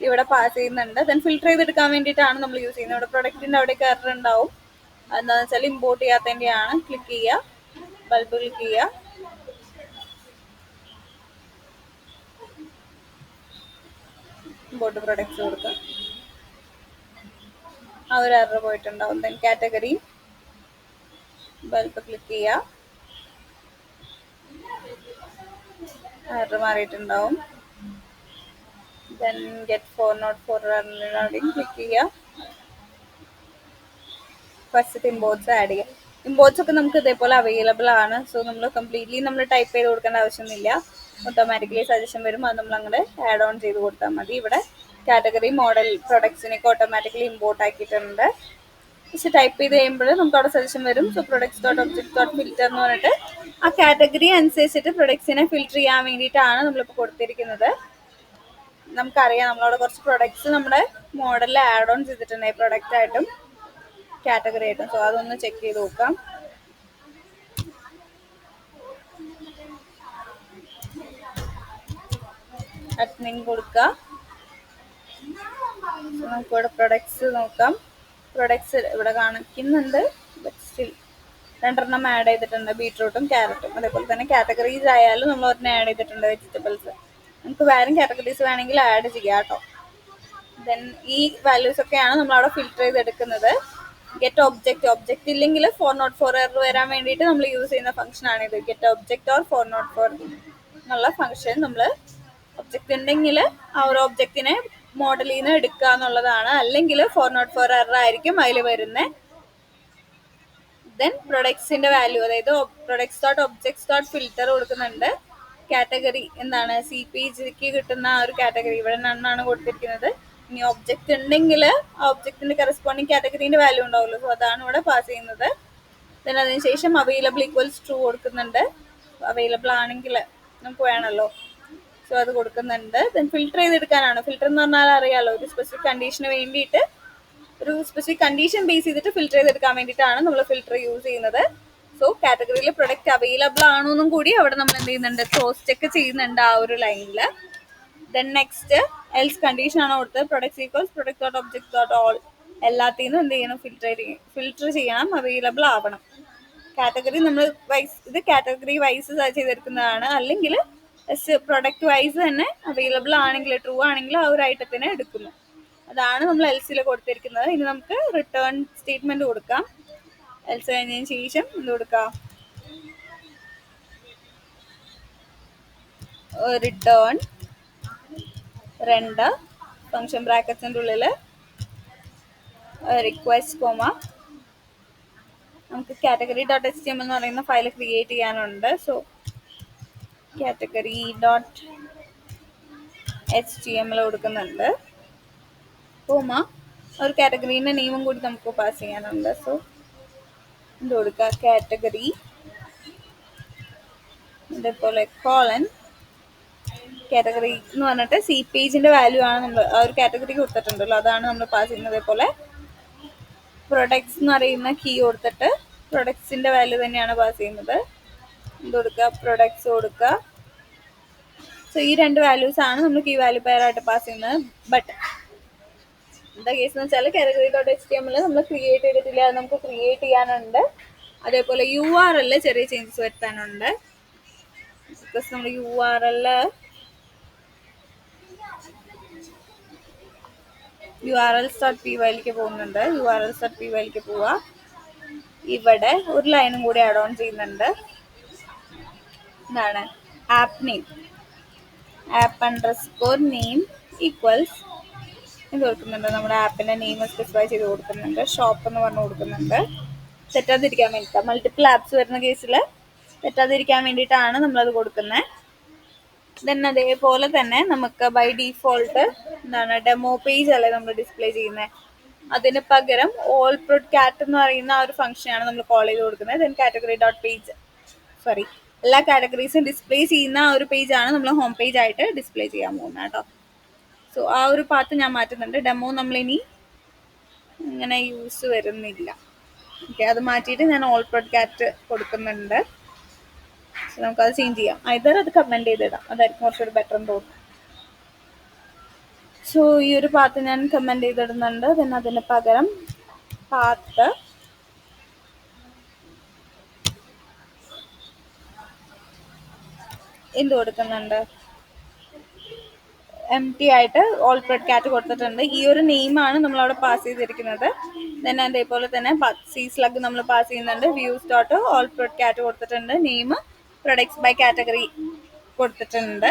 ഇവിടെ പാസ് ചെയ്യുന്നുണ്ട്. ദെൻ ഫിൽട്ടർ ചെയ്തെടുക്കാൻ വേണ്ടിയിട്ടാണ് നമ്മൾ യൂസ് ചെയ്യുന്നത്. ഇവിടെ പ്രൊഡക്റ്റിന്റെ അവിടെ എറർ ഉണ്ടാവും. അതെന്താണെന്ന് വെച്ചാൽ ഇമ്പോർട്ട് ചെയ്യാത്തതിൻ്റെയാണ്. ക്ലിക്ക് ചെയ്യുക, ബൾബ് ക്ലിക്ക് ചെയ്യുക, ഇമ്പോർട്ട് പ്രൊഡക്ട്സ് കൊടുക്കുക. ആ ഒരു എറർ പോയിട്ടുണ്ടാവും. ദെൻ കാറ്റഗറി, ബൾബ് ക്ലിക്ക് ചെയ്യുക, എറർ മാറിയിട്ടുണ്ടാവും. ദെൻ ഗെറ്റ് 404 ക്ലിക്ക് ചെയ്യുക, ഫസ്റ്റ് ഇമ്പോർട്ട്സ് ആഡ് ചെയ്യുക. ഇമ്പോർട്ട്സ് ഒക്കെ നമുക്ക് ഇതേപോലെ അവൈലബിൾ ആണ്. സോ നമ്മൾ കംപ്ലീറ്റ്ലി നമ്മൾ ടൈപ്പ് ചെയ്ത് കൊടുക്കേണ്ട ആവശ്യമൊന്നുമില്ല. ഓട്ടോമാറ്റിക്കലി സജഷൻ വരും, അത് നമ്മൾ അങ്ങോട്ട് ആഡ് ഓൺ ചെയ്ത് കൊടുത്താൽ മതി. ഇവിടെ കാറ്റഗറി മോഡൽ പ്രൊഡക്ട്സിനൊക്കെ ഓട്ടോമാറ്റിക്കലി ഇമ്പോർട്ട് ആക്കിയിട്ടുണ്ട്. പക്ഷെ ടൈപ്പ് ചെയ്ത് കഴിയുമ്പോൾ നമുക്ക് അവിടെ സജഷൻ വരും. So products dot object dot filter എന്ന് പറഞ്ഞിട്ട് ആ കാറ്റഗറി അനുസരിച്ചിട്ട് പ്രൊഡക്ട്സിനെ ഫിൽറ്റർ ചെയ്യാൻ വേണ്ടിയിട്ടാണ് നമ്മളിപ്പോൾ കൊടുത്തിരിക്കുന്നത്. നമുക്കറിയാം നമ്മളവിടെ കുറച്ച് പ്രൊഡക്ട്സ് നമ്മുടെ മോഡലിൽ ആഡ് ഓൺ ചെയ്തിട്ടുണ്ട്, പ്രൊഡക്റ്റ് ആയിട്ടും കാറ്റഗറി ആയിട്ടും. സോ അതൊന്ന് ചെക്ക് ചെയ്ത് നോക്കാം. അഡ്മിൻ കൊടുക്കുക. നമുക്കിവിടെ പ്രൊഡക്ട്സ് നോക്കാം. പ്രൊഡക്ട്സ് ഇവിടെ കാണിക്കുന്നുണ്ട്, ബട്ട് സ്റ്റിൽ രണ്ടെണ്ണം ആഡ് ചെയ്തിട്ടുണ്ട്, ബീട്രൂട്ടും ക്യാരറ്റും. അതേപോലെ തന്നെ കാറ്റഗറീസ് ആയാലും നമ്മൾ ഒരെണ്ണം ആഡ് ചെയ്തിട്ടുണ്ട്, വെജിറ്റബിൾസ്. നമുക്ക് വേറെ കാറ്റഗറീസ് വേണമെങ്കിൽ ആഡ് ചെയ്യാം കേട്ടോ. ദെൻ ഈ വാല്യൂസ് ഒക്കെയാണ് നമ്മളവിടെ ഫിൽറ്റർ ചെയ്തെടുക്കുന്നത്. ഗെറ്റ് ഒബ്ജക്റ്റ്, ഒബ്ജക്റ്റ് ഇല്ലെങ്കിൽ 404 എറർ വരാൻ വേണ്ടിയിട്ട് നമ്മൾ യൂസ് ചെയ്യുന്ന ഫംഗ്ഷൻ ആണിത്. ഗെറ്റ് ഒബ്ജക്റ്റ് ഓർ 404 എന്നുള്ള ഫംഗ്ഷൻ നമ്മൾ ഒബ്ജക്റ്റ് ഉണ്ടെങ്കിൽ ആ ഒരു ഒബ്ജക്റ്റിനെ മോഡലിൽ നിന്ന് എടുക്കുക എന്നുള്ളതാണ്. അല്ലെങ്കിൽ 404 എറർ ആയിരിക്കും അതിൽ വരുന്നത്. ദെൻ പ്രൊഡക്ട്സിന്റെ വാല്യൂ, അതായത് products dot objects dot filter കൊടുക്കുന്നുണ്ട്. കാറ്റഗറി എന്താണ്, സി പി ജിക്ക് കിട്ടുന്ന ആ ഒരു കാറ്റഗറി ഇവിടെ നണ്ണാണ് കൊടുത്തിരിക്കുന്നത്. ഇനി ഒബ്ജക്റ്റ് ഉണ്ടെങ്കിൽ ആ ഒബ്ജക്റ്റിന്റെ കറസ്പോണ്ടിങ് കാറ്റഗറീന്റെ വാല്യൂ ഉണ്ടാവുമല്ലോ, സോ അതാണ് ഇവിടെ പാസ് ചെയ്യുന്നത്. ദെൻ അതിനുശേഷം അവൈലബിൾ ഈക്വൽസ് ട്രൂ കൊടുക്കുന്നുണ്ട്. അവൈലബിൾ ആണെങ്കിൽ നമുക്ക് വേണമല്ലോ, സോ അത് കൊടുക്കുന്നുണ്ട്. Then filter ചെയ്തെടുക്കാനാണ്. ഫിൽറ്റർ എന്ന് പറഞ്ഞാൽ അറിയാലോ, ഒരു സ്പെസിഫിക് കണ്ടീഷന് വേണ്ടിയിട്ട്, ഒരു സ്പെസിഫിക് കണ്ടീഷൻ ബേസ് ചെയ്തിട്ട് ഫിൽറ്റർ ചെയ്തെടുക്കാൻ വേണ്ടിയിട്ടാണ് നമ്മൾ ഫിൽറ്റർ യൂസ് ചെയ്യുന്നത്. സോ കാറ്റഗറിയിൽ പ്രൊഡക്റ്റ് അവൈലബിൾ ആണോ എന്നും കൂടി അവിടെ നമ്മൾ എന്ത് ചെയ്യുന്നുണ്ട്, ക്രോസ് ചെക്ക് ചെയ്യുന്നുണ്ട് ആ ഒരു ലൈനിൽ. ദെൻ നെക്സ്റ്റ് എൽസ് കണ്ടീഷൻ ആണ് കൊടുത്തത്. Products equals product dot object dot all, എല്ലാത്തിനും എന്ത് ചെയ്യണം, ഫിൽറ്റർ ചെയ്യണം, അവൈലബിൾ ആവണം. കാറ്റഗറി നമ്മൾ വൈസ്, ഇത് കാറ്റഗറി വൈസ് ചെയ്തെടുക്കുന്നതാണ്. അല്ലെങ്കിൽ പ്രൊഡക്റ്റ് വൈസ് തന്നെ അവൈലബിൾ ആണെങ്കിൽ, ട്രൂ ആണെങ്കിൽ ആ ഒരു ഐറ്റത്തിനെ എടുക്കുന്നു. അതാണ് നമ്മൾ എൽസിൽ കൊടുത്തിരിക്കുന്നത്. ഇനി നമുക്ക് റിട്ടേൺ സ്റ്റേറ്റ്മെന്റ് കൊടുക്കാം. എൽസ് കഴിഞ്ഞതിന് ശേഷം എന്ത് കൊടുക്കാം, റിട്ടേൺ രണ്ട് ഫംഗ്ഷൻ ബ്രാക്കറ്റ്സിന്റെ ഉള്ളിൽ റിക്വസ്റ്റ് കോമ, നമുക്ക് category dot H T M എന്ന് പറയുന്ന ഫയൽ ക്രിയേറ്റ് ചെയ്യാനുണ്ട്. So category dot H T M കൊടുക്കുന്നുണ്ട്. കോമ ഒരു കാറ്റഗറീൻ്റെ നെയിമും കൂടി നമുക്ക് പാസ് ചെയ്യാനുണ്ട്. സോ ഇത് കൊടുക്കുക, കാറ്റഗറി, അതേപോലെ കോളൻ, കാറ്റഗറി എന്ന് പറഞ്ഞിട്ട് സി പേജിന്റെ വാല്യൂ ആണ് നമ്മൾ ആ ഒരു കാറ്റഗറി കൊടുത്തിട്ടുണ്ടല്ലോ, അതാണ് നമ്മൾ പാസ് ചെയ്യുന്നത്. അതേപോലെ പ്രൊഡക്ട്സ് എന്ന് പറയുന്ന കീ കൊടുത്തിട്ട് പ്രൊഡക്ട്സിന്റെ വാല്യൂ തന്നെയാണ് പാസ് ചെയ്യുന്നത്. എന്ത് കൊടുക്കുക, പ്രൊഡക്ട്സ് കൊടുക്കുക. സോ ഈ രണ്ട് വാല്യൂസ് ആണ് നമ്മൾ കീ വാല്യൂ പെയർ ആയിട്ട് പാസ് ചെയ്യുന്നത്. ബട്ട് എന്താ കേസ് എന്ന് വെച്ചാൽ category dot H T M നമ്മൾ ക്രിയേറ്റ് ചെയ്തിട്ടില്ല, അത് നമുക്ക് ക്രിയേറ്റ് ചെയ്യാനുണ്ട്. അതേപോലെ യു ആർ എൽ ചെറിയ ചേഞ്ചസ് വരുത്താനുണ്ട്. ബിക്കോസ് നമ്മൾ U R L dot P വൈയിലേക്ക് പോകുന്നുണ്ട്. ഡോട്ട് പി വൈയിലേക്ക് പോവുക. ഇവിടെ ഒരു ലൈനും കൂടി ആഡ് ഓൺ ചെയ്യുന്നുണ്ട്. എന്താണ്, app name, app underscore name equals ഇത് കൊടുക്കുന്നുണ്ട്. നമ്മുടെ ആപ്പിന്റെ നെയിം സ്പെസിഫൈ ചെയ്ത് കൊടുക്കുന്നുണ്ട്. ഷോപ്പ് എന്ന് പറഞ്ഞ് കൊടുക്കുന്നുണ്ട്. തെറ്റാതിരിക്കാൻ വേണ്ടിയിട്ട്, മൾട്ടിപ്പിൾ ആപ്സ് വരുന്ന കേസിൽ തെറ്റാതിരിക്കാൻ വേണ്ടിയിട്ടാണ് നമ്മളത് കൊടുക്കുന്നത്. ദെൻ അതേപോലെ തന്നെ നമുക്ക് ബൈ ഡീഫോൾട്ട് എന്താണ്, ഡെമോ പേജ് അല്ലേ നമ്മൾ ഡിസ്പ്ലേ ചെയ്യുന്നത്, അതിന് പകരം ഓൾ പ്രൊഡ് കാറ്റ് എന്ന് പറയുന്ന ആ ഒരു ഫംഗ്ഷനാണ് നമ്മൾ കോൾ ചെയ്ത് കൊടുക്കുന്നത്. Then category dot page, sorry, എല്ലാ കാറ്റഗറീസും ഡിസ്പ്ലേ ചെയ്യുന്ന ആ ഒരു പേജാണ് നമ്മൾ ഹോം പേജ് ആയിട്ട് ഡിസ്പ്ലേ ചെയ്യാൻ പോകുന്നത് കേട്ടോ. സോ ആ ഒരു പാർട്ട് ഞാൻ മാറ്റുന്നുണ്ട്. ഡെമോ നമ്മളിനി ഇങ്ങനെ യൂസ് വരുന്നില്ല. ഓക്കെ, അത് മാറ്റിയിട്ട് ഞാൻ ഓൾ പ്രൊഡ് കാറ്റ് കൊടുക്കുന്നുണ്ട്. സോ നമുക്കത് ചേഞ്ച് ചെയ്യാം. ഐതർ അത് കമൻറ്റ് ചെയ്തിടാം, അതായിരിക്കും കുറച്ചുകൂടി ബെറ്റർ എന്ന് തോന്നുന്നു. സോ ഈ ഒരു പാത്ത് ഞാൻ കമൻറ്റ് ചെയ്തിടുന്നുണ്ട്. ദെൻ അതിന് പകരം പാത്ത് എന്ത് കൊടുക്കുന്നുണ്ട്, എം ടി ആയിട്ട് ഓൾ പ്രൊഡ് കാറ്റ് കൊടുത്തിട്ടുണ്ട്. ഈ ഒരു നെയിമാണ് നമ്മൾ അവിടെ പാസ് ചെയ്തിരിക്കുന്നത്. ദെൻ അതേപോലെ തന്നെ സി സ്ലഗ് നമ്മൾ പാസ് ചെയ്യുന്നുണ്ട്. വ്യൂസ് ഡോട്ട് ഓൾ പ്രൊഡ് കാറ്റ് കൊടുത്തിട്ടുണ്ട്. നെയിം പ്രൊഡക്ട്സ് ബൈ കാറ്റഗറി കൊടുത്തിട്ടുണ്ട്.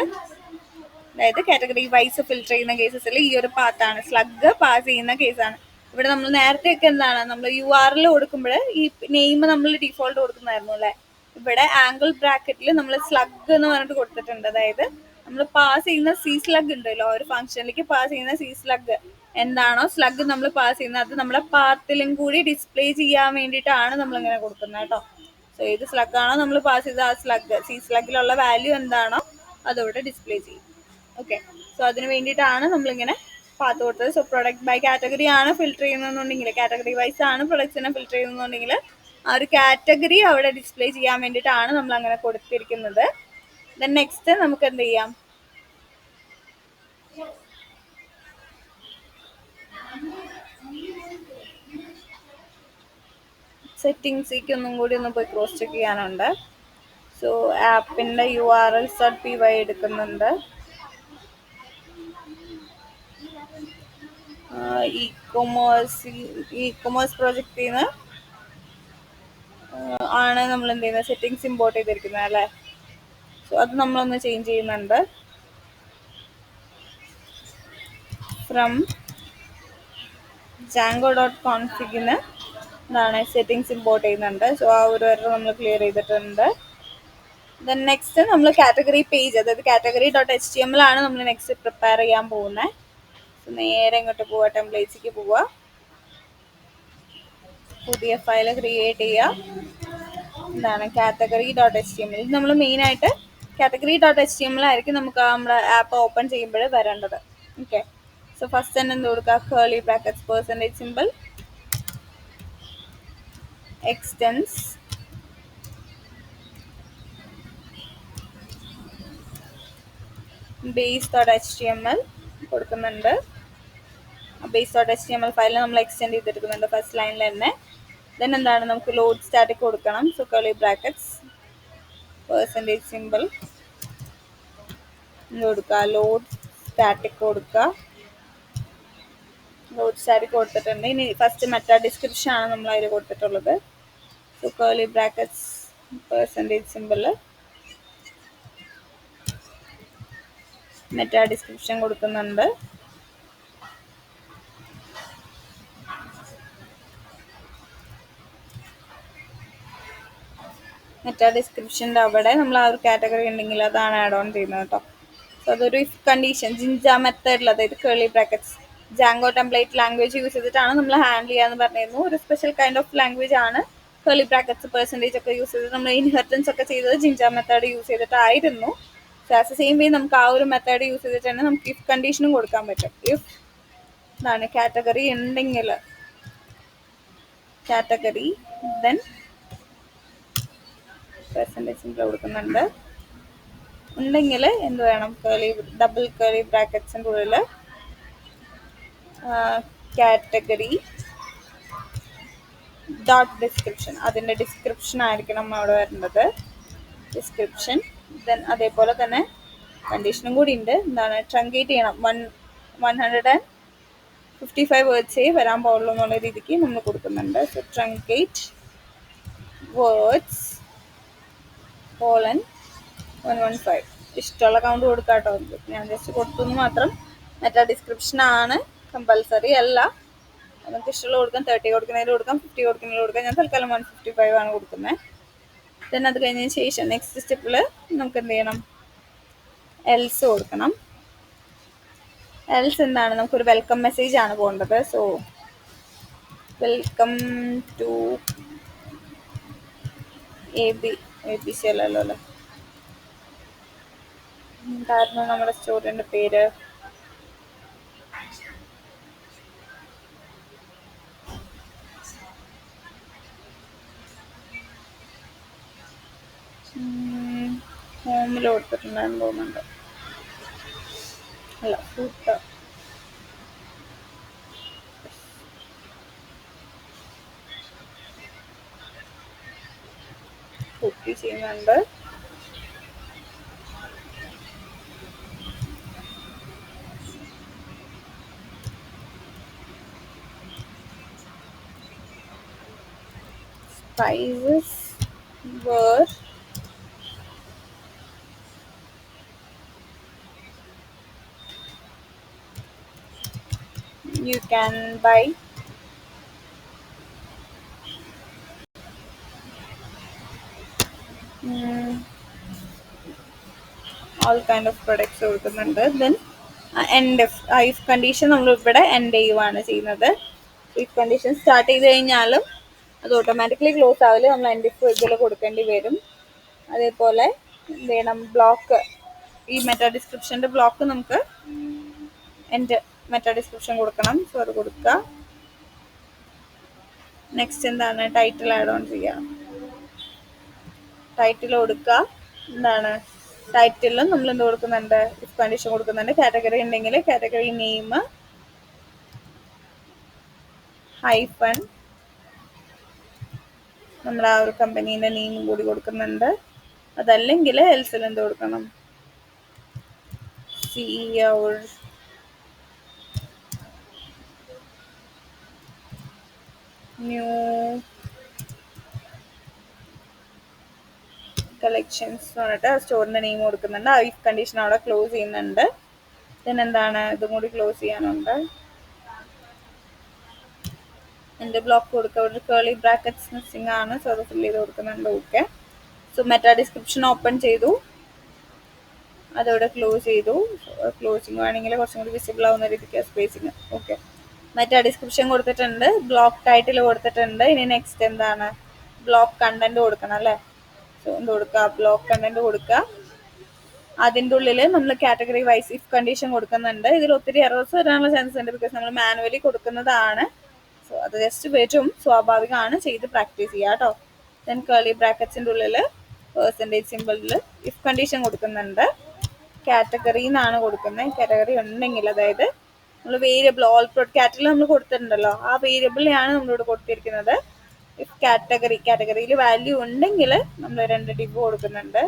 അതായത് കാറ്റഗറി വൈസ് ഫിൽറ്റർ ചെയ്യുന്ന കേസസിൽ ഈ ഒരു പാത്താണ്, സ്ലഗ് പാസ് ചെയ്യുന്ന കേസാണ്. ഇവിടെ നമ്മൾ നേരത്തെയൊക്കെ എന്താണ്, നമ്മൾ യു ആർ എൽ കൊടുക്കുമ്പോൾ ഈ നെയിം നമ്മൾ ഡിഫോൾട്ട് കൊടുക്കുന്നതായിരുന്നു അല്ലേ. ഇവിടെ ആംഗിൾ ബ്രാക്കറ്റിൽ നമ്മൾ സ്ലഗ് എന്ന് പറഞ്ഞിട്ട് കൊടുത്തിട്ടുണ്ട്. അതായത് നമ്മൾ പാസ് ചെയ്യുന്ന സി സ്ലഗ് ഉണ്ടല്ലോ, ഒരു ഫംഗ്ഷനിലേക്ക് പാസ് ചെയ്യുന്ന സി സ്ലഗ് എന്താണോ സ്ലഗ് നമ്മൾ പാസ് ചെയ്യുന്നത്, അത് നമ്മുടെ പാത്തിലും കൂടി ഡിസ്പ്ലേ ചെയ്യാൻ വേണ്ടിയിട്ടാണ് നമ്മൾ ഇങ്ങനെ കൊടുക്കുന്നത് കേട്ടോ. സോ ഏത് സ്ലഗ് ആണോ നമ്മൾ പാസ് ചെയ്ത ആ സ്ലഗ്, സി സ്ലഗിലുള്ള വാല്യൂ എന്താണോ അതവിടെ ഡിസ്പ്ലേ ചെയ്യും. ഓക്കെ, സോ അതിന് വേണ്ടിയിട്ടാണ് നമ്മളിങ്ങനെ പാത്ത് കൊടുത്തത്. സോ പ്രൊഡക്റ്റ് ബൈ കാറ്റഗറി ആണ് ഫിൽറ്റർ ചെയ്യുന്നതെന്നുണ്ടെങ്കിൽ, കാറ്റഗറി വൈസ് ആണ് പ്രൊഡക്ട്സിനെ ഫിൽറ്റർ ചെയ്യുന്നതെന്നുണ്ടെങ്കിൽ ആ ഒരു കാറ്റഗറി അവിടെ ഡിസ്പ്ലേ ചെയ്യാൻ വേണ്ടിയിട്ടാണ് നമ്മൾ അങ്ങനെ കൊടുത്തിരിക്കുന്നത്. ദെൻ നെക്സ്റ്റ് നമുക്ക് എന്ത് ചെയ്യാം, സെറ്റിങ്സിലേക്ക് ഒന്നും കൂടി ഒന്ന് പോയി ക്രോസ് ചെക്ക് ചെയ്യാനുണ്ട്. സോ ആപ്പിൻ്റെ URL.py എടുക്കുന്നുണ്ട്. ഇ-കൊമേഴ്സ് പ്രോജക്റ്റിൽ നിന്ന് ആണ് നമ്മൾ എന്ത് ചെയ്യുന്നത്, സെറ്റിങ്സ് ഇമ്പോർട്ട് ചെയ്തിരിക്കുന്നത് അല്ലേ. സോ അത് നമ്മളൊന്ന് ചേഞ്ച് ചെയ്യുന്നുണ്ട്. ഫ്രം Django.config-ന് എന്താണ് സെറ്റിങ്സ് ഇമ്പോർട്ട് ചെയ്യുന്നുണ്ട്. സോ ആ ഒരു എറർ നമ്മൾ ക്ലിയർ ചെയ്തിട്ടുണ്ട്. ദെൻ നെക്സ്റ്റ് നമ്മൾ കാറ്റഗറി പേജ്, അതായത് category.html ആണ് നമ്മൾ നെക്സ്റ്റ് പ്രിപ്പയർ ചെയ്യാൻ പോകുന്നത്. സോ നേരെ ഇങ്ങോട്ട് പോവുക, ടെംപ്ലേറ്റ്സിലേക്ക് പോവുക, പുതിയ ഫയൽ ക്രിയേറ്റ് ചെയ്യുക. എന്താണ് category.html. ഇത് നമ്മൾ മെയിനായിട്ട് category.html ആയിരിക്കും നമുക്ക് നമ്മുടെ ആപ്പ് ഓപ്പൺ ചെയ്യുമ്പോൾ വരേണ്ടത്. ഓക്കെ, സോ ഫസ്റ്റ് തന്നെ എന്ത് കൊടുക്കുക, curly brackets %symbol extends base.html കൊടുക്കുന്നുണ്ട്. base.html ഫയൽ നമ്മൾ എക്സ്റ്റെൻഡ് ചെയ്തെടുക്കുന്നുണ്ട് ഫസ്റ്റ് ലൈനിൽ തന്നെ. ദെൻ എന്താണ്, നമുക്ക് ലോഡ് സ്റ്റാറ്റിക് കൊടുക്കണം. സോ curly brackets %symbol കൊടുക്കുക, ലോഡ് സ്റ്റാറ്റിക് കൊടുക്കുക. ലോഡ് സ്റ്റാറ്റിക് കൊടുത്തിട്ടുണ്ട്. ഇനി ഫസ്റ്റ് മെറ്റാ ഡിസ്ക്രിപ്ഷൻ ആണ് നമ്മൾ അതിൽ കൊടുത്തിട്ടുള്ളത്. So curly brackets %symbol meta description കൊടുക്കുന്നുണ്ട്. മെറ്റാ ഡിസ്ക്രിപ്ഷൻ്റെ അവിടെ നമ്മൾ ആ ഒരു കാറ്റഗറി ഉണ്ടെങ്കിൽ അതാണ് ആഡ് ഓൺ ചെയ്യുന്നത് കേട്ടോ. സോ അതൊരു ഇഫ് കണ്ടീഷൻ ജിഞ്ച മെത്തേഡിൽ, അതായത് curly brackets Django template language use ചെയ്തിട്ടാണ് നമ്മൾ ഹാൻഡിൽ ചെയ്യാന്ന് പറഞ്ഞിരുന്നു. ഒരു സ്പെഷ്യൽ കൈൻഡ് ഓഫ് ലാംഗ്വേജ് ആണ് curly brackets % ഒക്കെ യൂസ് ചെയ്തിട്ട് നമ്മൾ ഇൻഹെറിറ്റൻസ് ഒക്കെ ചെയ്തത് ജിഞ്ച മെത്തേഡ് യൂസ് ചെയ്തിട്ടായിരുന്നു. So as a same way നമുക്ക് ആ ഒരു മെത്തേഡ് യൂസ് ചെയ്തിട്ട് തന്നെ നമുക്ക് ഇഫ് കണ്ടീഷനും കൊടുക്കാൻ പറ്റും. ഇഫ് എന്താണ് കാറ്റഗറി ഉണ്ടെങ്കിൽ കാറ്റഗറി ദെൻ % കൊടുക്കുന്നുണ്ട്. ഉണ്ടെങ്കിൽ എന്ത് വേണം, ഡബിൾ curly bracketsൻ്റെ ഉള്ളിൽ കാറ്റഗറി ഡോട്ട് ഡിസ്ക്രിപ്ഷൻ, അതിൻ്റെ ഡിസ്ക്രിപ്ഷൻ ആയിരിക്കണം അവിടെ വരേണ്ടത്, ഡിസ്ക്രിപ്ഷൻ. ദെൻ അതേപോലെ തന്നെ കണ്ടീഷനും കൂടി ഉണ്ട്, എന്താണ് ട്രങ്കേറ്റ് ചെയ്യണം. 155 വേർഡ്സേ വരാൻ പാടുള്ളൂ എന്നുള്ള രീതിക്ക് നമ്മൾ കൊടുക്കുന്നുണ്ട്. So truncate words :115. ഇഷ്ടമുള്ള കൗണ്ട് കൊടുക്കാം കേട്ടോ. ഞാൻ ജസ്റ്റ് കൊടുത്തു മാത്രം. മെറ്റാ ഡിസ്ക്രിപ്ഷൻ ആണ്, കമ്പൽസറി അല്ല. നമുക്ക് ഇഷ്ടമുള്ള കൊടുക്കാം, 30 കൊടുക്കുന്നതിൽ കൊടുക്കാം, 50 കൊടുക്കുന്നതിൽ കൊടുക്കാം. ഞാൻ തൽക്കാലം 155 ആണ് കൊടുക്കുന്നത്. ദെൻ അത് കഴിഞ്ഞതിന് ശേഷം നെക്സ്റ്റ് സ്റ്റെപ്പിൽ നമുക്ക് എന്ത് ചെയ്യണം, എൽസ് കൊടുക്കണം. എൽസ് എന്താണ്, നമുക്കൊരു വെൽക്കം മെസ്സേജ് ആണ് പോകേണ്ടത്. സോ വെൽക്കം ടു ABC അല്ലല്ലോ അല്ലേ, കാരണം നമ്മുടെ സ്റ്റുഡൻ്റ് പേര് ഹോമിൽ കൊടുത്തിട്ടുണ്ടായിരുന്നു തോന്നുന്നുണ്ട്. അല്ല, ഫൂട്ടർ. കുക്കി ചെയ്യുന്നുണ്ട്. Spices were you can buy all kind of products കൊടുക്കുന്നുണ്ട്. ദെൻ എൻഡ് ഇഫ് കണ്ടീഷൻ നമ്മൾ ഇവിടെ എൻഡ് ചെയ്യുവാണ് ചെയ്യുന്നത്. ഇഫ് കണ്ടീഷൻ സ്റ്റാർട്ട് ചെയ്ത് കഴിഞ്ഞാലും അത് ഓട്ടോമാറ്റിക്കലി ക്ലോസ് ആവില്ല, നമ്മൾ എൻഡ് ഇഫ് ഇതിൽ കൊടുക്കേണ്ടി വരും. അതേപോലെ എന്ത് ചെയ്യണം, ബ്ലോക്ക്, ഈ മെറ്റാ ഡിസ്ക്രിപ്ഷൻ്റെ ബ്ലോക്ക് നമുക്ക് എൻ്റെ മെറ്റാ ഡിസ്ക്രിപ്ഷൻ കൊടുക്കണം. സോ അത് കൊടുക്കുക. നെക്സ്റ്റ് എന്താണ്, ടൈറ്റിൽ ആഡ് ഓൺ ചെയ്യാം. ടൈറ്റിൽ കൊടുക്കുക. എന്താണ് ടൈറ്റിലും നമ്മൾ എന്ത് കൊടുക്കുന്നുണ്ട്, ഇഫ് കണ്ടീഷൻ കൊടുക്കുന്നുണ്ട്. കാറ്റഗറി ഉണ്ടെങ്കിൽ കാറ്റഗറി നെയിം -, നമ്മൾ ആ ഒരു കമ്പനീൻ്റെ നെയിമും കൂടി കൊടുക്കുന്നുണ്ട്. അതല്ലെങ്കിൽ എൽസിൽ എന്ത് കൊടുക്കണം, സി ഔർ ന്യൂ കളക്ഷൻസ് എന്ന് പറഞ്ഞിട്ട് സ്റ്റോറിൻ്റെ നെയിം കൊടുക്കുന്നുണ്ട്. ആ ഇഫ് കണ്ടീഷൻ അവിടെ ക്ലോസ് ചെയ്യുന്നുണ്ട്. ദെൻ എന്താണ്, ഇതും കൂടി ക്ലോസ് ചെയ്യാനുണ്ട്. എൻ്റെ ബ്ലോക്ക് കൊടുക്കുക, ഒരു കേളി ബ്രാക്കറ്റ്സ് മിസ്സിംഗ് ആണ്, സോ അത് ഫിൽ ചെയ്ത് കൊടുക്കുന്നുണ്ട്. Okay. So meta description open ചെയ്തു, അതോടെ ക്ലോസ് ചെയ്തു. ക്ലോസിങ് വേണമെങ്കിൽ കുറച്ചും കൂടി വിസിബിൾ ആവുന്ന രീതിക്ക് സ്പേസിങ്. ഓക്കെ. മെറ്റാ ഡിസ്ക്രിപ്ഷൻ കൊടുത്തിട്ടുണ്ട്, ബ്ലോക്ക് ടൈറ്റിൽ കൊടുത്തിട്ടുണ്ട്. ഇനി നെക്സ്റ്റ് എന്താണ്, ബ്ലോക്ക് കണ്ടന്റ് കൊടുക്കണം അല്ലേ. സോ എന്ത് കൊടുക്കുക, ബ്ലോക്ക് കണ്ടന്റ് കൊടുക്കുക. അതിൻ്റെ ഉള്ളിൽ നമ്മൾ കാറ്റഗറി വൈസ് ഇഫ് കണ്ടീഷൻ കൊടുക്കുന്നുണ്ട്. ഇതിൽ ഒത്തിരി എറേഴ്സ് വരാനുള്ള ചാൻസ് ഉണ്ട്, ബിക്കോസ് നമ്മൾ മാനുവലി കൊടുക്കുന്നതാണ്. സോ അത് ജസ്റ്റ് വരും, സ്വാഭാവികമാണ്, ചെയ്ത് പ്രാക്ടീസ് ചെയ്യുക കേട്ടോ. ദെൻ കേളി ബ്രാക്കറ്റ്സിൻ്റെ ഉള്ളിൽ പെർസെൻറ്റേജ് സിമ്പിളിൽ ഇഫ് കണ്ടീഷൻ കൊടുക്കുന്നുണ്ട്. കാറ്റഗറി എന്നാണ് കൊടുക്കുന്നത്. കാറ്റഗറി ഉണ്ടെങ്കിൽ, അതായത് നമ്മൾ വേരിയബിൾ ഓൾ പ്രോഡ് കാറ്റഗറി നമ്മൾ കൊടുത്തിട്ടുണ്ടല്ലോ, ആ വേരിയബിളിനെയാണ് നമ്മളിവിടെ കൊടുത്തിരിക്കുന്നത്. ഇഫ് കാറ്റഗറിയിൽ വാല്യൂ ഉണ്ടെങ്കിൽ നമ്മൾ 2 ഡിവ് കൊടുക്കുന്നുണ്ട്,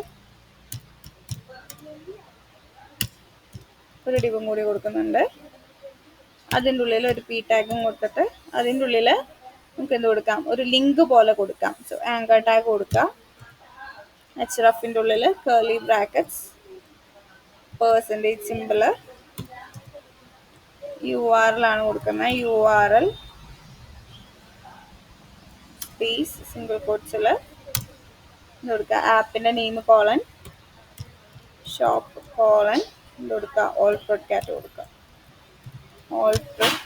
ഒരു ഡിവും കൂടി കൊടുക്കുന്നുണ്ട്. അതിൻ്റെ ഉള്ളിൽ ഒരു പി ടാഗും കൊടുത്തിട്ട് അതിൻ്റെ ഉള്ളിൽ നമുക്ക് എന്ത് കൊടുക്കാം, ഒരു ലിങ്ക് പോലെ കൊടുക്കാം. സോ ആങ്കർ ടാഗ് കൊടുക്കാം. hrefൻ്റെ ഉള്ളിൽ കേളി ബ്രാക്കറ്റ്സ് പെർസെൻറ്റേജ് സിമ്പിൾ URL ആണ് കൊടുക്കുന്നത്. URL സ്പേസ് സിംഗിൾ കോട്ട്സിൽ എന്ത് കൊടുക്കുക, ആപ്പിൻ്റെ നെയിം കോളൻ ഷോപ്പ് കോളൻ എന്ത് കൊടുക്കുക, ഓൾ പ്രോഡ് കാറ്റ് കൊടുക്കുക. ഓൾ പ്രോഡ്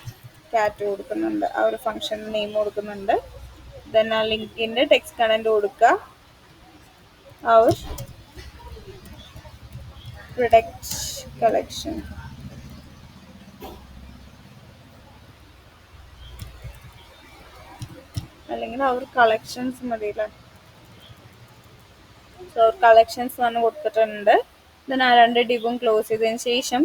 കാറ്റ് കൊടുക്കുന്നുണ്ട്, ആ ഒരു ഫംഗ്ഷൻ നെയിം കൊടുക്കുന്നുണ്ട്. ദെൻ ആ ലിങ്കിൻ്റെ ടെക്സ്റ്റ് കണ്ടന്റ് കൊടുക്കുക. our product collection അല്ലെങ്കിൽ അവർ കളക്ഷൻസ് മതിയല്ലേ. സോ അവർ കളക്ഷൻസ് വന്ന് കൊടുത്തിട്ടുണ്ട്. ദെൻ ആ 2 ഡിവും ക്ലോസ് ചെയ്തതിന് ശേഷം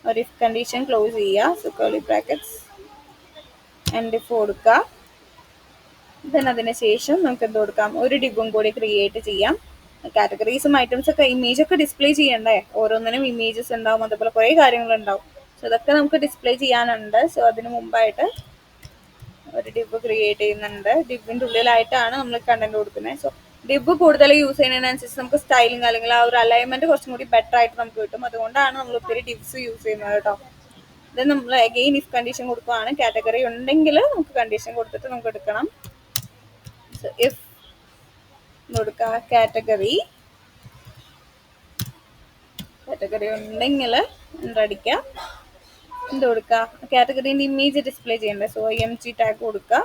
ഒരു ഇഫ് കണ്ടീഷൻ ക്ലോസ് ചെയ്യുക. So Keli brackets and if കൊടുക്കുക. ദെൻ അതിന് ശേഷം നമുക്ക് എന്ത് കൊടുക്കാം, ഒരു ഡിവും കൂടി ക്രിയേറ്റ് ചെയ്യാം. കാറ്റഗറീസും ഐറ്റംസ് ഒക്കെ ഇമേജ് ഒക്കെ ഡിസ്പ്ലേ ചെയ്യണ്ടേ, ഓരോന്നിനും ഇമേജസ് ഉണ്ടാവും, അതുപോലെ കുറേ കാര്യങ്ങളുണ്ടാവും. സോ ഇതൊക്കെ നമുക്ക് ഡിസ്പ്ലേ ചെയ്യാനുണ്ട്. സോ അതിന് മുമ്പായിട്ട് ഒരു ഡിവ് ക്രിയേറ്റ് ചെയ്യുന്നുണ്ട്. ഡിവിൻ്റെ ഉള്ളിലായിട്ടാണ് നമ്മൾ കണ്ടന്റ് കൊടുക്കുന്നത്. സോ ഡിവ് കൂടുതൽ യൂസ് ചെയ്യുന്നതിനനുസരിച്ച് നമുക്ക് സ്റ്റൈലിംഗ് അല്ലെങ്കിൽ ആ ഒരു അലൈൻമെന്റ് കുറച്ചും കൂടി ബെറ്റർ ആയിട്ട് നമുക്ക് കിട്ടും. അതുകൊണ്ടാണ് നമ്മൾ ഒത്തിരി ഡിവ്സ് യൂസ് ചെയ്യുന്നത് കേട്ടോ. ഇത് നമ്മൾ അഗെയിൻ ഇഫ് കണ്ടീഷൻ കൊടുക്കുകയാണ്. കാറ്റഗറി ഉണ്ടെങ്കിൽ നമുക്ക് കണ്ടീഷൻ കൊടുത്തിട്ട് നമുക്ക് എടുക്കണം. സോ ഇഫ് കൊടുക്കുക കാറ്റഗറി ഉണ്ടെങ്കിൽ അടിക്കുക, എന്ത് കൊടുക്കുക, കാറ്റഗറീൻ്റെ ഇമേജ് ഡിസ്പ്ലേ ചെയ്യണ്ടേ. സോ IMG ടാഗ് കൊടുക്കുക.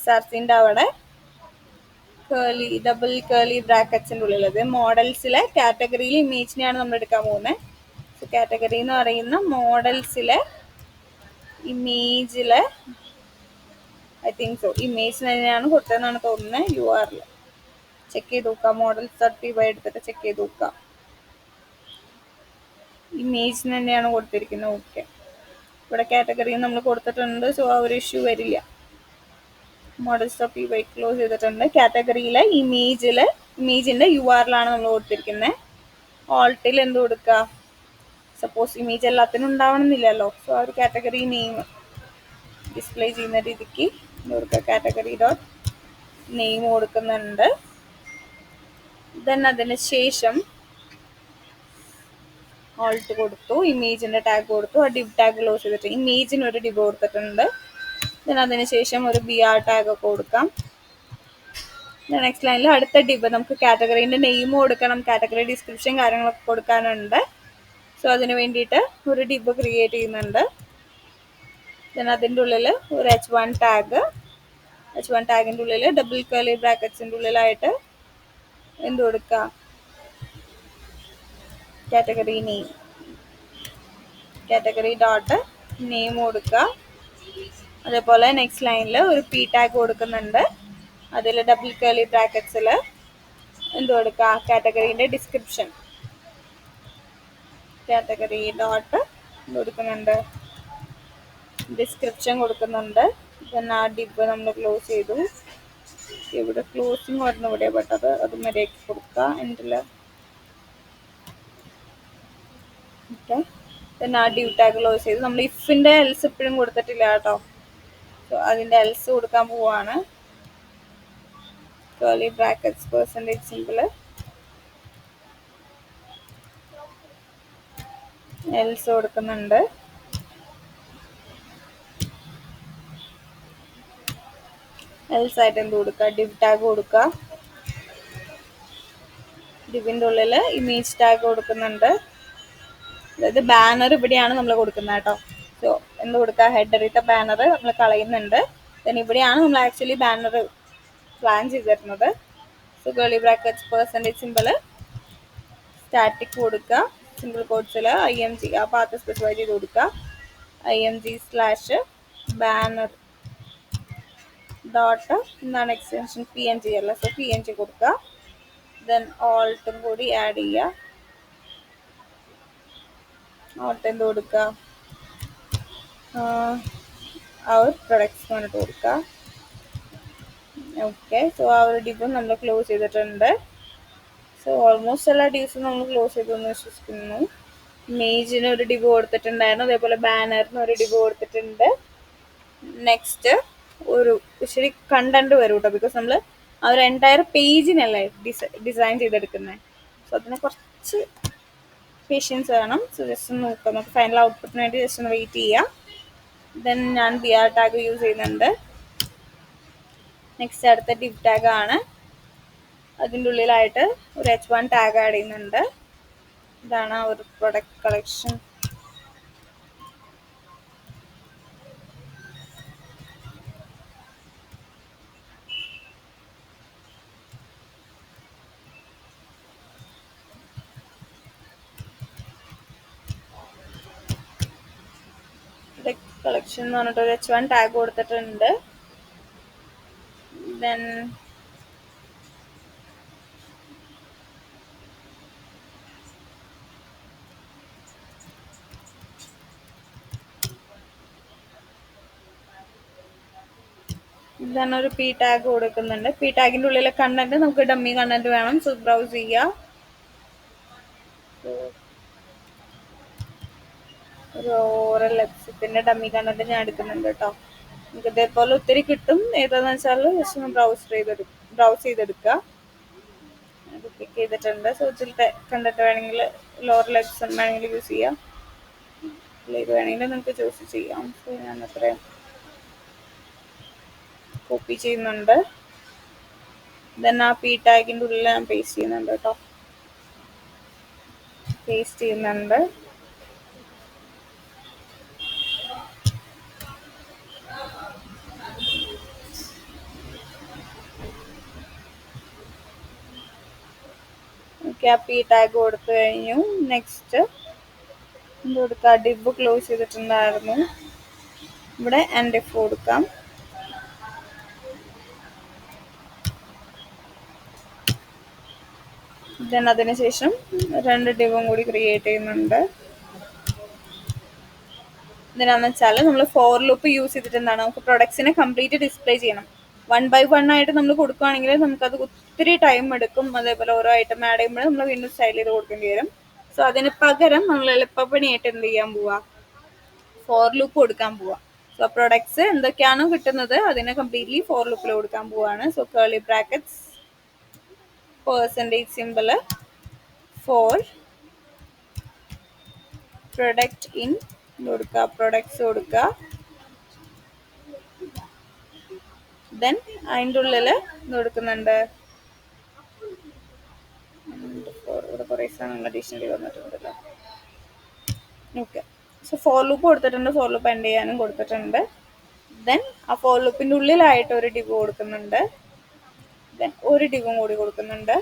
SRCൻ്റെ അവിടെ ഡബിൾ കേളി ബ്രാക്കറ്റ്സിൻ്റെ ഉള്ളിലത് മോഡൽസിലെ കാറ്റഗറിയിൽ ഇമേജിനെയാണ് നമ്മൾ എടുക്കാൻ പോകുന്നത്. സോ കാറ്റഗറി എന്ന് പറയുന്ന മോഡൽസിലെ ഇമേജിലെ ഐ തിങ്ക് സോ ഇമേജ് തന്നെയാണ് കൊടുത്തതെന്നാണ് തോന്നുന്നത്. URL ചെക്ക് ചെയ്ത് നോക്കാം, മോഡൽ 35 എടുത്തിട്ട് ചെക്ക് ചെയ്ത് നോക്കാം. ഇമേജ് തന്നെയാണ് കൊടുത്തിരിക്കുന്നത്. ഓക്കെ, ഇവിടെ കാറ്റഗറി നമ്മൾ കൊടുത്തിട്ടുണ്ട്. സോ ആ ഒരു ഇഷ്യൂ വരില്ല. മോഡൽസ് ഓഫ് PY ക്ലോസ് ചെയ്തിട്ടുണ്ട്. കാറ്റഗറിയിലെ ഇമേജിൻ്റെ URL ആണ് നമ്മൾ കൊടുത്തിരിക്കുന്നത്. ഓൾട്ടിൽ എന്ത് കൊടുക്കുക, സപ്പോസ് ഇമേജ് എല്ലാത്തിനും ഉണ്ടാവണമെന്നില്ലല്ലോ. സോ ആ ഒരു കാറ്റഗറി നെയിം ഡിസ്പ്ലേ ചെയ്യുന്ന രീതിക്ക് കൊടുക്കുക. കാറ്റഗറി ഡോട്ട് നെയിം കൊടുക്കുന്നുണ്ട്. ദെൻ അതിന് ശേഷം ഓൾട്ട് കൊടുത്തു, ഇമേജിൻ്റെ ടാഗ് കൊടുത്തു. ആ ഡിവ് ടാഗ് ക്ലോസ് ചെയ്തിട്ട് ഇമേജിന് ഒരു ഡിവ് കൊടുത്തിട്ടുണ്ട്. ദെൻ അതിന് ശേഷം ഒരു BR ടാഗ് ഒക്കെ കൊടുക്കാം. നെക്സ്റ്റ് ലൈനിൽ അടുത്ത ഡിവ് നമുക്ക് കാറ്റഗറീൻ്റെ നെയിം കൊടുക്കണം, കാറ്റഗറി ഡിസ്ക്രിപ്ഷൻ കാര്യങ്ങളൊക്കെ കൊടുക്കാനുണ്ട്. സോ അതിന് വേണ്ടിയിട്ട് ഒരു ഡിവ് ക്രിയേറ്റ് ചെയ്യുന്നുണ്ട്. ദെൻ അതിൻ്റെ ഉള്ളിൽ ഒരു H1 ടാഗിൻ്റെ ഉള്ളിൽ ഡബിൾ കേളി ബ്രാക്കറ്റ്സിൻ്റെ ഉള്ളിലായിട്ട് എന്ത് കൊടുക്കുക, category name, category dot name കൊടുക്കുക. അതേപോലെ നെക്സ്റ്റ് ലൈനിൽ ഒരു P ടാഗ് കൊടുക്കുന്നുണ്ട്. അതിൽ ഡബിൾ കേളി ബ്രാക്കറ്റ്സിൽ എന്ത് കൊടുക്കുക, കാറ്റഗറീൻ്റെ ഡിസ്ക്രിപ്ഷൻ, കാറ്റഗറി ഡോട്ട് കൊടുക്കുന്നുണ്ട്, ഡിസ്ക്രിപ്ഷൻ കൊടുക്കുന്നുണ്ട്. ദെൻ ആ ഡിവ് നമ്മൾ ക്ലോസ് ചെയ്തു. ഇവിടെ ക്ലോസിങ് വരുന്ന ഇവിടെ ബട്ട് അത് മര്യാദയ്ക്ക് കൊടുക്കുക എൻ്റെ ഓക്കെ. പിന്നെ ആ ഡ്യൂ ടാഗ് ക്ലോസ് ചെയ്ത് നമ്മൾ ഇഫിൻ്റെ എൽസ് ഇപ്പോഴും കൊടുത്തിട്ടില്ല കേട്ടോ. സോ അതിൻ്റെ എൽസ് കൊടുക്കാൻ പോവാണ്. Curly brackets percentage simple else കൊടുക്കുന്നുണ്ട്. എൽസ് ആയിട്ട് എന്ത് കൊടുക്കുക, ഡിവ് ടാഗ് കൊടുക്കുക. ഡിവിൻ്റെ ഉള്ളിൽ ഇമേജ് ടാഗ് കൊടുക്കുന്നുണ്ട്. അതായത് ബാനർ ഇവിടെയാണ് നമ്മൾ കൊടുക്കുന്നത് കേട്ടോ. സോ എന്ത് കൊടുക്കുക, ഹെഡറിത്തെ ബാനർ നമ്മൾ കളയുന്നുണ്ട്. ദെൻ ഇവിടെയാണ് നമ്മൾ ആക്ച്വലി ബാനർ പ്ലാൻ ചെയ്തിരുന്നത്. So curly brackets percentage simple static കൊടുക്കുക. സിമ്പിൾ കോഡ്സിൽ IMG ആ പാത്ത് സ്പെസിഫൈ ചെയ്ത് കൊടുക്കുക. IMG/ ബാനർ ഡോട്ട് എന്താണ് എക്സ്റ്റൻഷൻ PNG അല്ല. സോ PNG കൊടുക്കുക. ദെൻ ഓൾട്ടും കൂടി ആഡ് ചെയ്യുക. ഓൾട്ട് എന്ത് കൊടുക്കുക, അവർ പ്രൊഡക്ട്സ് പറഞ്ഞിട്ട് കൊടുക്കുക. ഓക്കെ. സോ ആ ഒരു ഡിവും നമ്മൾ ക്ലോസ് ചെയ്തിട്ടുണ്ട്. സോ ഓൾമോസ്റ്റ് എല്ലാ ഡിവ്സും നമ്മൾ ക്ലോസ് ചെയ്തെന്ന് വിശ്വസിക്കുന്നു. ഇമേജിന് ഒരു ഡിവ് കൊടുത്തിട്ടുണ്ടായിരുന്നു, അതേപോലെ ബാനറിന് ഒരു ഡിവ് കൊടുത്തിട്ടുണ്ട്. നെക്സ്റ്റ് ഒരു ശരി കണ്ടന്റ് വരും കേട്ടോ, ബിക്കോസ് നമ്മൾ ആ ഒരു എൻറ്റയർ പേജിനല്ലേ ഡിസൈൻ ചെയ്തെടുക്കുന്നത്. സോ അതിന് കുറച്ച് പേഷ്യൻസ് വേണം. സോ ജസ്റ്റ് ഒന്ന് നോക്കാം, നമുക്ക് ഫൈനൽ ഔട്ട്പുട്ടിന് വേണ്ടി ജസ്റ്റ് ഒന്ന് വെയിറ്റ് ചെയ്യാം. ദെൻ ഞാൻ BR ടാഗ് യൂസ് ചെയ്യുന്നുണ്ട്. നെക്സ്റ്റ് അടുത്ത ഡിവ് ടാഗ് ആണ്. അതിൻ്റെ ഉള്ളിലായിട്ട് ഒരു H1 ടാഗ് ആഡ് ചെയ്യുന്നുണ്ട്. ഇതാണ് ആ ഒരു പ്രൊഡക്റ്റ് കളക്ഷൻ. കളക്ഷൻ എന്ന് പറഞ്ഞിട്ട് ഒരു H1 ടാഗ് കൊടുത്തിട്ടുണ്ട്. ദെൻ ഒരു P ടാഗ് കൊടുക്കുന്നുണ്ട്. P ടാഗിൻ്റെ ഉള്ളിലെ കണ്ടന്റ് നമുക്ക് ഡമ്മി കണ്ടന്റ് വേണം. സോ ബ്രൗസ് ചെയ്യുക. ഒരു ഓറൽ എക്സിപ്പിന്റെ ഡമ്മി കണ്ടന്റ് ഞാൻ എടുക്കുന്നുണ്ട് കേട്ടോ. നമുക്ക് ഇതേപോലെ ഒത്തിരി കിട്ടും. ഏതാന്ന് വെച്ചാൽ ജസ്റ്റ് ഒന്ന് ബ്രൗസ് ചെയ്തെടുക്കുക. അത് ക്ലിക്ക് ചെയ്തിട്ടുണ്ട്. സോ ഇതിൽ കണ്ടിട്ട് വേണമെങ്കിൽ ലോറൽ എക്സൺ വേണമെങ്കിൽ യൂസ് ചെയ്യാം. ഇത് വേണമെങ്കിൽ നമുക്ക് ചൂസ് ചെയ്യാം. സോ ഞാൻ അത്രയും കോപ്പി ചെയ്യുന്നുണ്ട്. ദെൻ ആ P ടാഗിൻ്റെ ഉള്ളിൽ ഞാൻ പേസ്റ്റ് ചെയ്യുന്നുണ്ട് കേട്ടോ. പേസ്റ്റ് ചെയ്യുന്നുണ്ട്. ഓക്കെ. ആ P ടാഗ് കൊടുത്തു കഴിഞ്ഞു. നെക്സ്റ്റ് എന്ത് കൊടുക്കുക, ഡിവ് ക്ലോസ് ചെയ്തിട്ടുണ്ടായിരുന്നു. ഇവിടെ NDIF കൊടുക്കാം. ദെൻ അതിനുശേഷം 2 ഡിവും കൂടി ക്രിയേറ്റ് ചെയ്യുന്നുണ്ട്. എന്തിനാന്ന് വെച്ചാൽ നമ്മൾ ഫോർ ലൂപ്പ് യൂസ് ചെയ്തിട്ട് എന്താണ്, നമുക്ക് പ്രൊഡക്ട്സിനെ കംപ്ലീറ്റ് ഡിസ്പ്ലേ ചെയ്യണം. 1 by 1 ആയിട്ട് നമ്മൾ കൊടുക്കുകയാണെങ്കിൽ നമുക്കത് ഒത്തിരി ടൈം എടുക്കും. അതേപോലെ ഓരോ ഐറ്റം ആഡ് ചെയ്യുമ്പോൾ നമ്മൾ വീണ്ടും സ്റ്റൈൽ ചെയ്ത് കൊടുക്കേണ്ടി വരും. സോ അതിന് പകരം നമ്മൾ എളുപ്പപ്പണിയായിട്ട് എന്ത് ചെയ്യാൻ പോവാ, ഫോർ ലൂപ്പ് കൊടുക്കാൻ പോവാ. സോ പ്രൊഡക്ട്സ് എന്തൊക്കെയാണോ കിട്ടുന്നത് അതിനെ കംപ്ലീറ്റ്ലി ഫോർ ലൂപ്പിൽ കൊടുക്കാൻ പോവാണ്. So curly brackets percentage symbol for product in കൊടുക്കുക, പ്രൊഡക്ട്സ് കൊടുക്കുക. ദെൻ അതിൻ്റെ ഉള്ളിൽ കൊടുക്കുന്നുണ്ട്. ഇവിടെ കുറേ സാധനങ്ങൾ അഡീഷണലി വന്നിട്ടുണ്ടല്ലോ. ഓക്കെ. സോ ഫോർ ലൂപ്പ് കൊടുത്തിട്ടുണ്ട്, ഫോർ ലൂപ്പ് എൻഡ് ചെയ്യാനും കൊടുത്തിട്ടുണ്ട്. ദെൻ ആ ഫോർ ലൂപ്പിൻ്റെ ഉള്ളിലായിട്ട് ഒരു ഡിവ് കൊടുക്കുന്നുണ്ട്. ദെൻ ഒരു ഡിവും കൂടി കൊടുക്കുന്നുണ്ട്.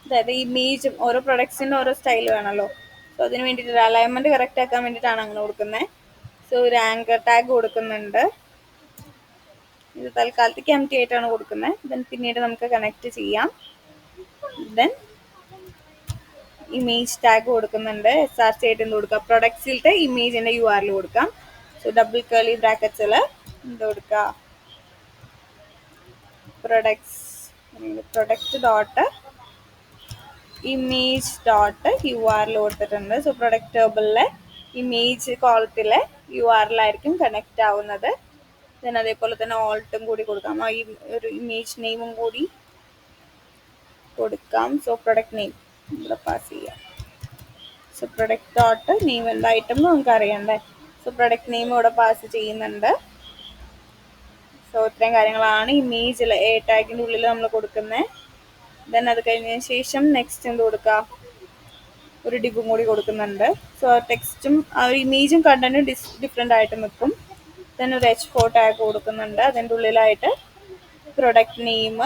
അതായത് ഇമേജും ഓരോ പ്രൊഡക്ട്സിൻ്റെ ഓരോ സ്റ്റൈൽ വേണമല്ലോ. സോ അതിന് വേണ്ടിയിട്ട് അലൈൻമെൻറ്റ് കറക്റ്റ് ആക്കാൻ വേണ്ടിയിട്ടാണ് അങ്ങനെ കൊടുക്കുന്നത്. സോ ഒരു ആങ്കർ ടാഗ് കൊടുക്കുന്നുണ്ട്. ഇത് തൽക്കാലത്തേക്ക് എംപ്റ്റി ആയിട്ടാണ് കൊടുക്കുന്നത്. ദെൻ പിന്നീട് നമുക്ക് കണക്ട് ചെയ്യാം. ദെൻ ഇമേജ് ടാഗ് കൊടുക്കുന്നുണ്ട്. SRC ആയിട്ട് എന്ത് കൊടുക്കുക, പ്രൊഡക്ട്സിലത്തെ ഇമേജിൻ്റെ URL കൊടുക്കാം. സോ ഡബിൾ കേർലി ബ്രാക്കറ്റ്സിൽ എന്ത് കൊടുക്കുക, product dot image dot U R L കൊടുത്തിട്ടുണ്ട്. സോ പ്രൊഡക്റ്റ് ടേബിളിലെ ഇമേജ് കോളത്തിലെ യു ആർ എൽ ആയിരിക്കും കണക്റ്റ് ആവുന്നത്. ദെൻ അതേപോലെ തന്നെ ഓൾട്ടും കൂടി കൊടുക്കാം, ഈ ഒരു ഇമേജ് നെയിമും കൂടി കൊടുക്കാം. സോ പ്രൊഡക്റ്റ് നെയിം ഇവിടെ പാസ് ചെയ്യാം. സോ പ്രൊഡക്റ്റ് ഡോട്ട് നെയിം എന്താ ഐറ്റം നമുക്ക് അറിയണ്ടേ. സോ പ്രൊഡക്റ്റ് നെയിം ഇവിടെ പാസ് ചെയ്യുന്നുണ്ട്. സോ ഇത്രയും കാര്യങ്ങളാണ് ഇമേജിൽ എ ടാഗിൻ്റെ ഉള്ളിൽ നമ്മൾ കൊടുക്കുന്നത്. ദെൻ അത് കഴിഞ്ഞതിന് ശേഷം നെക്സ്റ്റ് എന്ത് കൊടുക്കുക, ഒരു ഡിബും കൂടി കൊടുക്കുന്നുണ്ട്. സോ ടെക്സ്റ്റും ആ ഒരു ഇമേജും കണ്ടന്റും ഡിഫറെൻ്റ് ആയിട്ട് നിൽക്കും. ദെൻ ഒരു H4 ടാഗ് കൊടുക്കുന്നുണ്ട്. അതിൻ്റെ ഉള്ളിലായിട്ട് product name,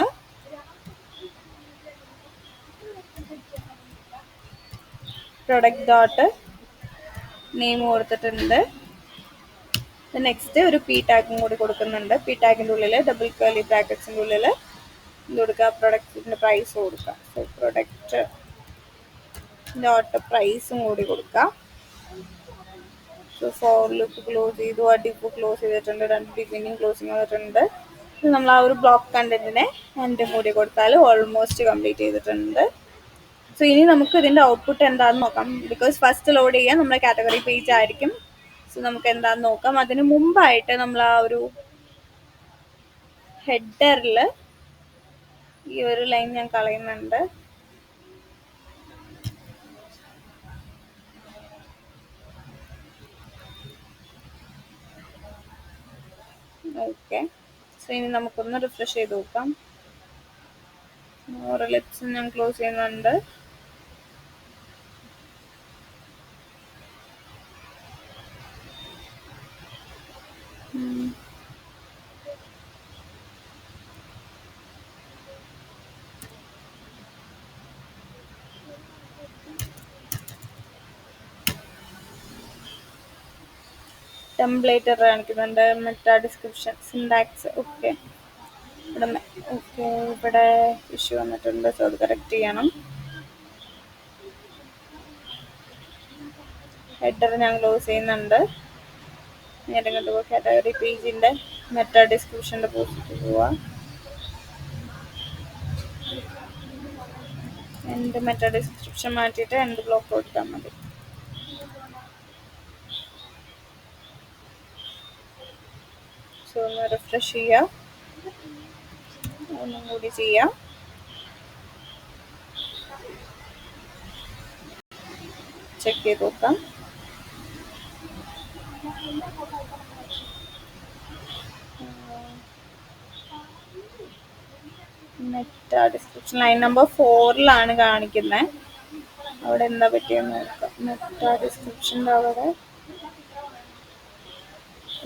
product dot name കൊടുത്തിട്ടുണ്ട്. നെക്സ്റ്റ് ഒരു പി ടാഗും കൂടി കൊടുക്കുന്നുണ്ട്. പി ടാഗിൻ്റെ ഉള്ളിൽ ഡബിൾ കർലി ബ്രാക്കറ്റ്സിൻ്റെ ഉള്ളിൽ ഇത് കൊടുക്കുക, പ്രൊഡക്റ്റിൻ്റെ പ്രൈസ് കൊടുക്കുക. സോ പ്രൊഡക്റ്റ് ഡോട്ട് പ്രൈസും കൂടി കൊടുക്കുക. സോ ഫോർ ലുക്ക് ക്ലോസ് ചെയ്തു, ആ ഡിപ്പ് ക്ലോസ് ചെയ്തിട്ടുണ്ട്, 2 ഡിപ്പിൻ്റെയും ക്ലോസിങ് വന്നിട്ടുണ്ട്. നമ്മൾ ആ ഒരു ബ്ലോക്ക് കണ്ടന്റിനെ എൻഡും കൂടി കൊടുത്താൽ ഓൾമോസ്റ്റ് കംപ്ലീറ്റ് ചെയ്തിട്ടുണ്ട്. സോ ഇനി നമുക്ക് ഇതിൻ്റെ ഔട്ട്പുട്ട് എന്താണെന്ന് നോക്കാം. ബിക്കോസ് ഫസ്റ്റ് ലോഡ് ചെയ്യാൻ നമ്മുടെ കാറ്റഗറി പേജ് ആയിരിക്കും. സോ നമുക്ക് എന്താണെന്ന് നോക്കാം. അതിന് മുമ്പായിട്ട് നമ്മൾ ആ ഒരു ഹെഡറിൽ ഈ ഒരു ലൈൻ ഞാൻ കളയുന്നുണ്ട്. ഓക്കെ, സോ ഇനി നമുക്കൊന്ന് റിഫ്രഷ് ചെയ്ത് നോക്കാം. ഓരോ ലിപ്സ് ഞാൻ ക്ലോസ് ചെയ്യുന്നുണ്ട്. ടെംപ്ലേറ്റ് കാണിക്കുന്നുണ്ട്, മെറ്റാ ഡിസ്ക്രിപ്ഷൻ, സിൻടാക്സ്. ഓക്കെ, ഇവിടെ ഇഷ്യൂ വന്നിട്ടുണ്ട്. സോ അത് കറക്റ്റ് ചെയ്യണം. ഹെഡർ ഞാൻ ക്ലോസ് ചെയ്യുന്നുണ്ട്. നേരെ കണ്ടു കാറ്റഗറി പേജിൻ്റെ മെറ്റാ ഡിസ്ക്രിപ്ഷൻ്റെ പോസ്റ്റ് പോവാം. എൻ്റെ മെറ്റാ ഡിസ്ക്രിപ്ഷൻ മാറ്റിയിട്ട് എൻ്റെ ബ്ലോക്ക് കൊടുത്താൽ മതി. സോ ഒന്ന് റിഫ്രഷ് ചെയ്യാം, ഒന്നും കൂടി ചെയ്യാം. ചെക്ക് ചെയ്ത് നോക്കാം. മെറ്റാ ഡിസ്ക്രിപ്ഷൻ ലൈൻ നമ്പർ 4 കാണിക്കുന്നത്. അവിടെ എന്താ പറ്റിയെന്ന് നോക്കാം. മെറ്റാ ഡിസ്ക്രിപ്ഷൻ്റെ അവിടെ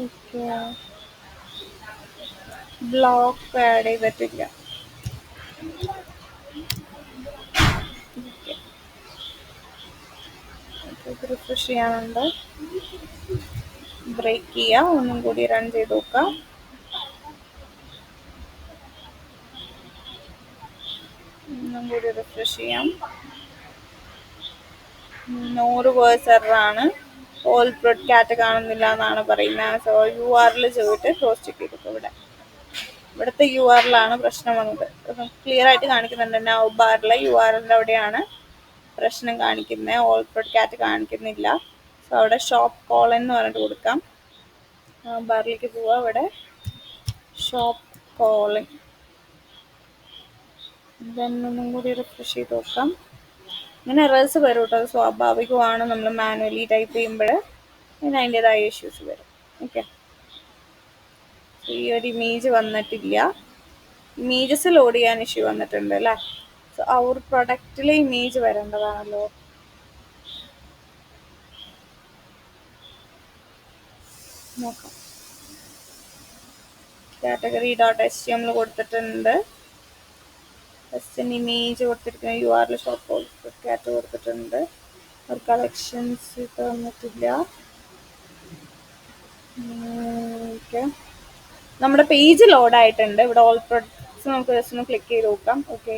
ഓക്കെ ബ്ലോക്ക് ആഡ് ചെയ്തിട്ടില്ല. റിഫ്രഷ് ചെയ്യാനുണ്ട്. ബ്രേക്ക് ചെയ്യാം, ഒന്നും കൂടി റൺ ചെയ്ത് നോക്കാം. ഒന്നും കൂടി റിഫ്രഷ് ചെയ്യാം. 100 വേഴ്സ് എററാണ്. ഓൾ പ്രൊഡ് കാറ്റ് കാണുന്നില്ല എന്നാണ് പറയുന്നത്. സോ യു ആർ എൽ ചെയ്തിട്ട് ക്രോസ് ചെക്ക് ചെയ്തിട്ട് ഇവിടുത്തെ യു ആർ എല്ലാണ് പ്രശ്നം വന്നത്. ക്ലിയർ ആയിട്ട് കാണിക്കുന്നുണ്ട്. നൗ ബാറിലെ യു ആർ എല്ലിൻ്റെ അവിടെയാണ് പ്രശ്നം കാണിക്കുന്നത്. ഓൾ പ്രൊഡ് കാറ്റ് കാണിക്കുന്നില്ല. സോ അവിടെ ഷോപ്പ് കോളൻ എന്ന് പറഞ്ഞിട്ട് കൊടുക്കാം. ബാറിലേക്ക് പോവാം. അവിടെ ഷോപ്പ് കോളൻ. ഒന്നും കൂടി റിഫ്രഷ് ചെയ്ത് നോക്കാം. ഇങ്ങനെ എറേഴ്സ് വരും കേട്ടോ. അത് സ്വാഭാവികമാണ്. നമ്മൾ മാനുവലി ടൈപ്പ് ചെയ്യുമ്പോൾ അതിന് അതിൻ്റെതായ ഇഷ്യൂസ് വരും. ഓക്കെ, ഈ ഒരു ഇമേജ് വന്നിട്ടില്ല. ഇമേജസ് ലോഡ് ചെയ്യാൻ ഇഷ്യൂ വന്നിട്ടുണ്ട് അല്ലേ. സോ ആ ഒരു പ്രൊഡക്റ്റിലെ ഇമേജ് വരേണ്ടതാണല്ലോ. നോക്കാം. കാറ്റഗറി ഡോട്ട് HTML കൊടുത്തിട്ടുണ്ട്. ഇമേജ് കൊടുത്തിരിക്കുന്ന യു ആർ എൽ ഷോപ്പ് കാറ്റ് കൊടുത്തിട്ടുണ്ട്. ഒരു കളക്ഷൻസ് തന്നിട്ടില്ല. ഓക്കെ, നമ്മുടെ പേജ് ലോഡ് ആയിട്ടുണ്ട്. ഇവിടെ ഓൾ പ്രൊഡക്ട്സ് നമുക്ക് ജസ്റ്റ് ഒന്ന് ക്ലിക്ക് ചെയ്ത് നോക്കാം. ഓക്കെ,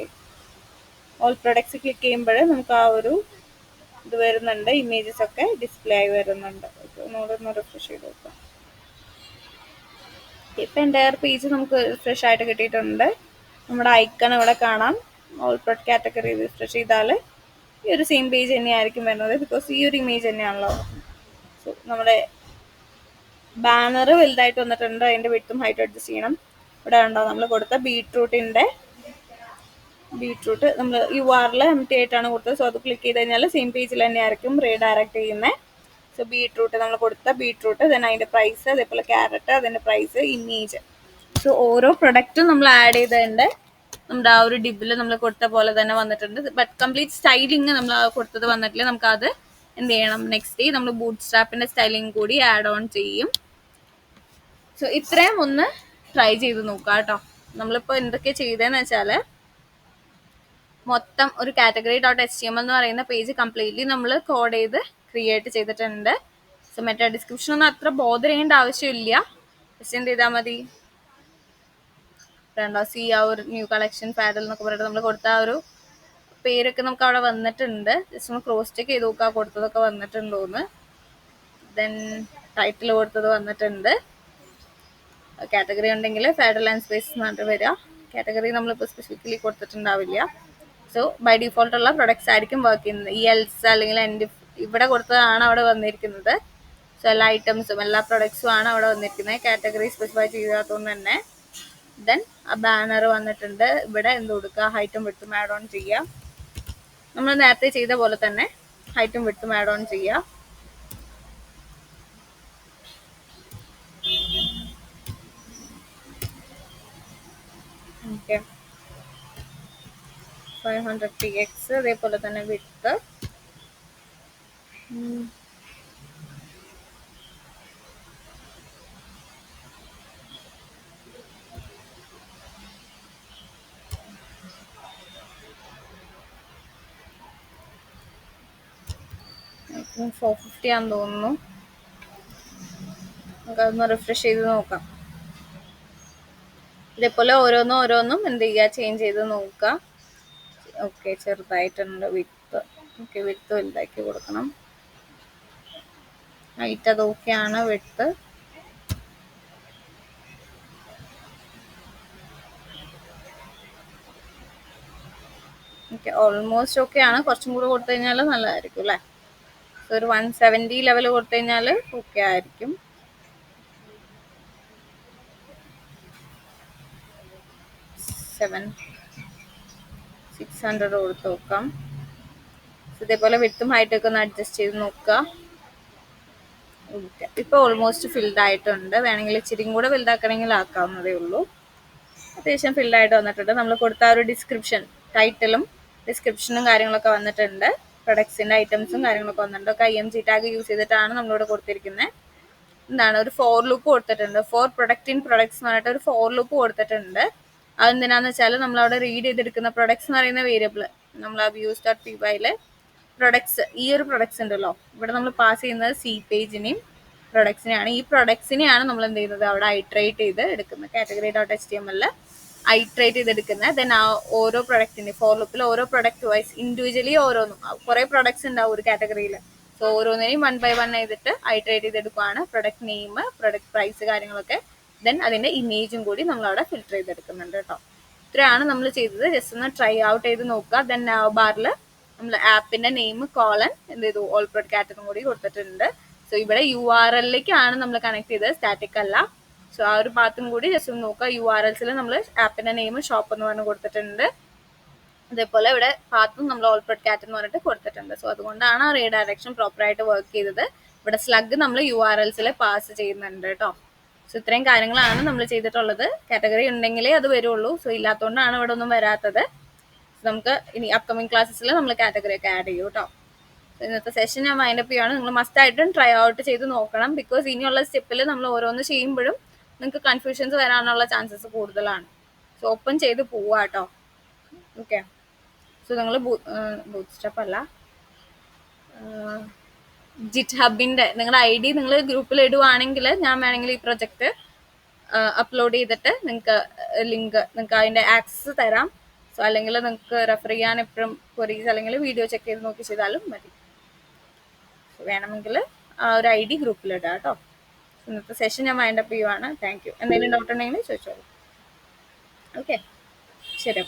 ഓൾ പ്രൊഡക്ട്സ് ക്ലിക്ക് ചെയ്യുമ്പോൾ നമുക്ക് ആ ഒരു ഇത് വരുന്നുണ്ട്. ഇമേജസ് ഒക്കെ ഡിസ്പ്ലേ ആയി വരുന്നുണ്ട്. ഒന്നുകൂടെ റിഫ്രഷ് ചെയ്ത് നോക്കാം. ഇപ്പം എൻ്റെ പേജ് നമുക്ക് ഫ്രഷ് ആയിട്ട് കിട്ടിയിട്ടുണ്ട്. നമ്മുടെ ഐക്കൺ ഇവിടെ കാണാം. ഓൾ പ്രൊഡക്റ്റ് കാറ്റഗറി റിഫ്രഷ് ചെയ്താൽ ഈ ഒരു സെയിം പേജ് തന്നെയായിരിക്കും വരുന്നത്, ബിക്കോസ് ഈ ഒരു ഇമേജ് തന്നെയാണല്ലോ. സോ നമ്മുടെ ബാനർ വലുതായിട്ട് വന്നിട്ടുണ്ട്, അതിൻ്റെ വിഡ്ത്തും ഹൈറ്റും അഡ്ജസ്റ്റ് ചെയ്യണം. ഇവിടെ ഉണ്ടോ നമ്മൾ കൊടുത്ത ബീട്രൂട്ട് നമ്മൾ URL എം ടി ആയിട്ടാണ് കൊടുത്തത്. സോ അത് ക്ലിക്ക് ചെയ്ത് കഴിഞ്ഞാൽ സെയിം പേജിൽ തന്നെയായിരിക്കും റീഡയറക്റ്റ് ചെയ്യുന്നത്. സോ ബീട്രൂട്ട് നമ്മൾ കൊടുത്ത ബീട്രൂട്ട്, ദെൻ അതിൻ്റെ പ്രൈസ്, അതേപോലെ ക്യാരറ്റ് അതിൻ്റെ പ്രൈസ്, ഇമേജ്. സോ ഓരോ പ്രൊഡക്റ്റും നമ്മൾ ആഡ് ചെയ്തതിൻ്റെ നമ്മുടെ ആ ഒരു ഡിബിൽ നമ്മൾ കൊടുത്ത പോലെ തന്നെ വന്നിട്ടുണ്ട്. ബട്ട് കംപ്ലീറ്റ് സ്റ്റൈലിങ് നമ്മൾ കൊടുത്തത് വന്നിട്ടില്ല. നമുക്ക് അത് എന്ത് ചെയ്യണം, നെക്സ്റ്റ് ഡേ നമ്മൾ ബൂട്ട് സ്ട്രാപ്പിൻ്റെ സ്റ്റൈലിങ് കൂടി ആഡ് ഓൺ ചെയ്യും. സോ ഇത്രയും ഒന്ന് ട്രൈ ചെയ്ത് നോക്കാം കേട്ടോ. നമ്മളിപ്പോൾ എന്തൊക്കെ ചെയ്തതെന്ന് വെച്ചാൽ, മൊത്തം ഒരു കാറ്റഗറി .html എന്ന് പറയുന്ന പേജ് കംപ്ലീറ്റ്ലി നമ്മൾ കോഡ് ചെയ്ത് ക്രിയേറ്റ് ചെയ്തിട്ടുണ്ട്. സോ മറ്റേ ഡിസ്ക്രിപ്ഷൻ ഒന്നും അത്ര ബോധർ ചെയ്യേണ്ട ആവശ്യമില്ല, ജസ്റ്റ് എന്ത് ചെയ്താൽ മതി, രണ്ടോ സി ആ ഒരു ന്യൂ കളക്ഷൻ പാഡൽ എന്നൊക്കെ പറഞ്ഞിട്ട് നമ്മൾ കൊടുത്ത ആ ഒരു പേരൊക്കെ നമുക്ക് അവിടെ വന്നിട്ടുണ്ട്. ജസ്റ്റ് ഒന്ന് ക്രോസ് ചെക്ക് ചെയ്ത് നോക്കുക കൊടുത്തതൊക്കെ വന്നിട്ടുണ്ടോന്ന്. ദെൻ ടൈറ്റിൽ കൊടുത്തത് വന്നിട്ടുണ്ട്. കാറ്റഗറി ഉണ്ടെങ്കിൽ ഫെഡറൽ ആൻഡ് സ്പേസ് എന്ന് പറഞ്ഞിട്ട് വരിക. കാറ്റഗറി നമ്മളിപ്പോൾ സ്പെസിഫിക്കലി കൊടുത്തിട്ടുണ്ടാവില്ല. സോ ബൈ ഡിഫോൾട്ടുള്ള പ്രൊഡക്ട്സ് ആയിരിക്കും വർക്ക് ചെയ്യുന്നത്. ഈ എൽസ് അല്ലെങ്കിൽ എൻ്റെ ഇവിടെ കൊടുത്തതാണ് അവിടെ വന്നിരിക്കുന്നത്. സോ എല്ലാ ഐറ്റംസും എല്ലാ പ്രൊഡക്ട്സും ആണ് അവിടെ വന്നിരിക്കുന്നത്, കാറ്റഗറി സ്പെസിഫൈ ചെയ്യാത്തതുകൊണ്ട് തന്നെ. ദെൻ ആ ബാനർ വന്നിട്ടുണ്ട്. ഇവിടെ എന്ത് കൊടുക്കുക, ഹൈറ്റും വിഡ്ത്തും ആഡ് ഓൺ ചെയ്യുക. നമ്മൾ നേരത്തെ ചെയ്ത പോലെ തന്നെ ഹൈറ്റും വിഡ്ത്തും ആഡ് ഓൺ ചെയ്യുക. ഓക്കെ, 500 px, അതേപോലെ തന്നെ വിഡ്ത്ത്. ഐ 450 ആണെന്ന് തോന്നുന്നു. നമുക്കതൊന്ന് റിഫ്രഷ് ചെയ്ത് നോക്കാം. ഇതേപോലെ ഓരോന്നും എന്ത് ചെയ്യുക, ചേഞ്ച് ചെയ്ത് നോക്കുക. ഓക്കെ, ചെറുതായിട്ടുണ്ട് വിഡ്ത്ത്. ഓക്കെ, വിഡ്ത്ത് വലുതാക്കി കൊടുക്കണം. ഹൈറ്റ് അത് ഓക്കെയാണ്. വിഡ്ത്ത് ഓക്കെ, ഓൾമോസ്റ്റ് ഓക്കെ ആണ്. കുറച്ചും കൂടെ കൊടുത്തു കഴിഞ്ഞാൽ നല്ലതായിരിക്കും അല്ലേ. ഒരു 170 ലെവൽ കൊടുത്തു കഴിഞ്ഞാൽ ഓക്കെ ആയിരിക്കും. സെവൻ 600 കൊടുത്ത് നോക്കാം. ഇതേപോലെ വിഡ്ത്തും ഹൈറ്റൊക്കെ ഒന്ന് അഡ്ജസ്റ്റ് ചെയ്ത് നോക്കുക. ഓക്കെ, ഇപ്പോൾ ഓൾമോസ്റ്റ് ഫിൽഡ് ആയിട്ടുണ്ട്. വേണമെങ്കിൽ ഇച്ചിരിയും കൂടെ വലുതാക്കണമെങ്കിൽ ആക്കാവുന്നതേ ഉള്ളൂ. അത്യാവശ്യം ഫിൽഡായിട്ട് വന്നിട്ടുണ്ട്. നമ്മൾ കൊടുത്ത ഒരു ഡിസ്ക്രിപ്ഷൻ, ടൈറ്റിലും ഡിസ്ക്രിപ്ഷനും കാര്യങ്ങളൊക്കെ വന്നിട്ടുണ്ട്. പ്രൊഡക്ട്സിൻ്റെ ഐറ്റംസും കാര്യങ്ങളൊക്കെ വന്നിട്ടുണ്ട്. ഒക്കെ IMG ടാഗ് യൂസ് ചെയ്തിട്ടാണ് നമ്മളിവിടെ കൊടുത്തിരിക്കുന്നത്. എന്താണ്, ഒരു ഫോർ ലൂപ്പ് കൊടുത്തിട്ടുണ്ട്. ഫോർ പ്രൊഡക്റ്റ് ഇൻ പ്രൊഡക്ട്സ് എന്ന് പറഞ്ഞിട്ട് ഒരു ഫോർ ലൂപ്പ് കൊടുത്തിട്ടുണ്ട്. അതെന്തിനാന്ന് വെച്ചാൽ നമ്മളവിടെ റീഡ് ചെയ്തെടുക്കുന്ന പ്രൊഡക്ട്സ് എന്ന് പറയുന്ന വേരിയബിൾ നമ്മൾ ആ views.py പ്രൊഡക്ട്സ്, ഈ ഒരു പ്രൊഡക്ട്സ് ഉണ്ടല്ലോ, ഇവിടെ നമ്മൾ പാസ് ചെയ്യുന്നത് സി പേജിനെയും പ്രൊഡക്ട്സിനെയാണ്. ഈ പ്രൊഡക്ട്സിനെയാണ് നമ്മൾ എന്ത് ചെയ്യുന്നത്, അവിടെ ഐട്രേറ്റ് ചെയ്ത് എടുക്കുന്നത്. കാറ്റഗറി .html ഐട്രേറ്റ് ചെയ്തെടുക്കുന്നത്. ദെൻ ആ ഓരോ പ്രൊഡക്റ്റിൻ്റെ ഫോർ ലൂപ്പിൽ ഓരോ പ്രൊഡക്റ്റ് വൈസ് ഇൻഡിവിജ്വലി ഓരോന്നും, കുറേ പ്രൊഡക്ട്സ് ഉണ്ടാവും ഒരു കാറ്റഗറിയിൽ. സോ ഓരോന്നിനെയും 1 by 1 ചെയ്തിട്ട് ഐട്രേറ്റ് ചെയ്തെടുക്കുകയാണ്. പ്രൊഡക്റ്റ് നെയിം, പ്രൊഡക്റ്റ് പ്രൈസ് കാര്യങ്ങളൊക്കെ. ദെൻ അതിൻ്റെ ഇമേജും കൂടി നമ്മളവിടെ ഫിൽറ്റർ ചെയ്തെടുക്കുന്നുണ്ട് കേട്ടോ. ഇത്രയാണ് നമ്മൾ ചെയ്തത്. ജസ്റ്റ് ഒന്ന് ട്രൈ ഔട്ട് ചെയ്ത് നോക്കുക. ദെൻ നാവ് ബാറിൽ നമ്മൾ ആപ്പിൻ്റെ നെയിം കോളൻ എന്ത് ചെയ്തു, ഓൾ പ്രൊഡക്റ്റ് കാറ്റഗറി കൂടി കൊടുത്തിട്ടുണ്ട്. സോ ഇവിടെ URL-ലേക്കാണ് നമ്മൾ കണക്ട് ചെയ്തത്, സ്റ്റാറ്റിക് അല്ല. സോ ആ ഒരു പാത്തും കൂടി ജസ്റ്റ് ഒന്ന് നോക്കുക. URLs നമ്മൾ ആപ്പിൻ്റെ നെയിം ഷോപ്പ് എന്ന് പറഞ്ഞ് കൊടുത്തിട്ടുണ്ട്. അതേപോലെ ഇവിടെ പാത്തും നമ്മൾ ഓൾ പ്രൊഡക്റ്റ് കാറ്റ് എന്ന് പറഞ്ഞിട്ട് കൊടുത്തിട്ടുണ്ട്. സോ അതുകൊണ്ടാണ് ആ റീഡയറക്ഷൻ പ്രോപ്പറായിട്ട് വർക്ക് ചെയ്തത്. ഇവിടെ സ്ലഗ് നമ്മൾ URLs പാസ് ചെയ്യുന്നുണ്ട് കേട്ടോ. സോ ഇത്രയും കാര്യങ്ങളാണ് നമ്മൾ ചെയ്തിട്ടുള്ളത്. കാറ്റഗറി ഉണ്ടെങ്കിലേ അത് വരുള്ളൂ. സോ ഇല്ലാത്തതുകൊണ്ടാണ് ഇവിടെ ഒന്നും വരാത്തത്. നമുക്ക് ഇനി അപ്കമിങ് ക്ലാസ്സസിൽ നമ്മൾ കാറ്റഗറി ഒക്കെ ആഡ് ചെയ്യും കേട്ടോ. ഇന്നത്തെ സെഷൻ ഞാൻ വൈൻഡപ്പ് ചെയ്യുകയാണ്. നിങ്ങൾ മസ്റ്റ് ആയിട്ടും ട്രൈ ഔട്ട് ചെയ്ത് നോക്കണം. ബിക്കോസ് ഇനിയുള്ള സ്റ്റെപ്പിൽ നമ്മൾ ഓരോന്ന് ചെയ്യുമ്പോഴും നിങ്ങൾക്ക് കൺഫ്യൂഷൻസ് വരാനുള്ള ചാൻസസ് കൂടുതലാണ്. സോ ഓപ്പൺ ചെയ്ത് പോവുക കേട്ടോ. ഓക്കെ, സോ നിങ്ങൾ ബൂട്ട് സ്ട്രാപ്പ് അല്ല, ജിറ്റ് ഹബിൻ്റെ നിങ്ങളുടെ ID നിങ്ങൾ ഗ്രൂപ്പിൽ ഇടുവാണെങ്കിൽ ഞാൻ വേണമെങ്കിൽ ഈ പ്രൊജക്റ്റ് അപ്ലോഡ് ചെയ്തിട്ട് നിങ്ങൾക്ക് ലിങ്ക്, നിങ്ങൾക്ക് അതിൻ്റെ ആക്സസ് തരാം. സോ അല്ലെങ്കിൽ നിങ്ങൾക്ക് റെഫർ ചെയ്യാൻ എപ്പോഴും ക്വറീസ് അല്ലെങ്കിൽ വീഡിയോ ചെക്ക് ചെയ്ത് നോക്കി ചെയ്താലും മതി. വേണമെങ്കിൽ ആ ഒരു ID ഗ്രൂപ്പിലിടാം കേട്ടോ. ഇന്നത്തെ സെഷൻ ഞാൻ വൈൻഡപ്പ് ചെയ്യുവാണ്. Thank you. എന്തെങ്കിലും ഡൗട്ട് ഉണ്ടെങ്കിൽ ചോദിച്ചോളൂ. ഓക്കെ. ശരി.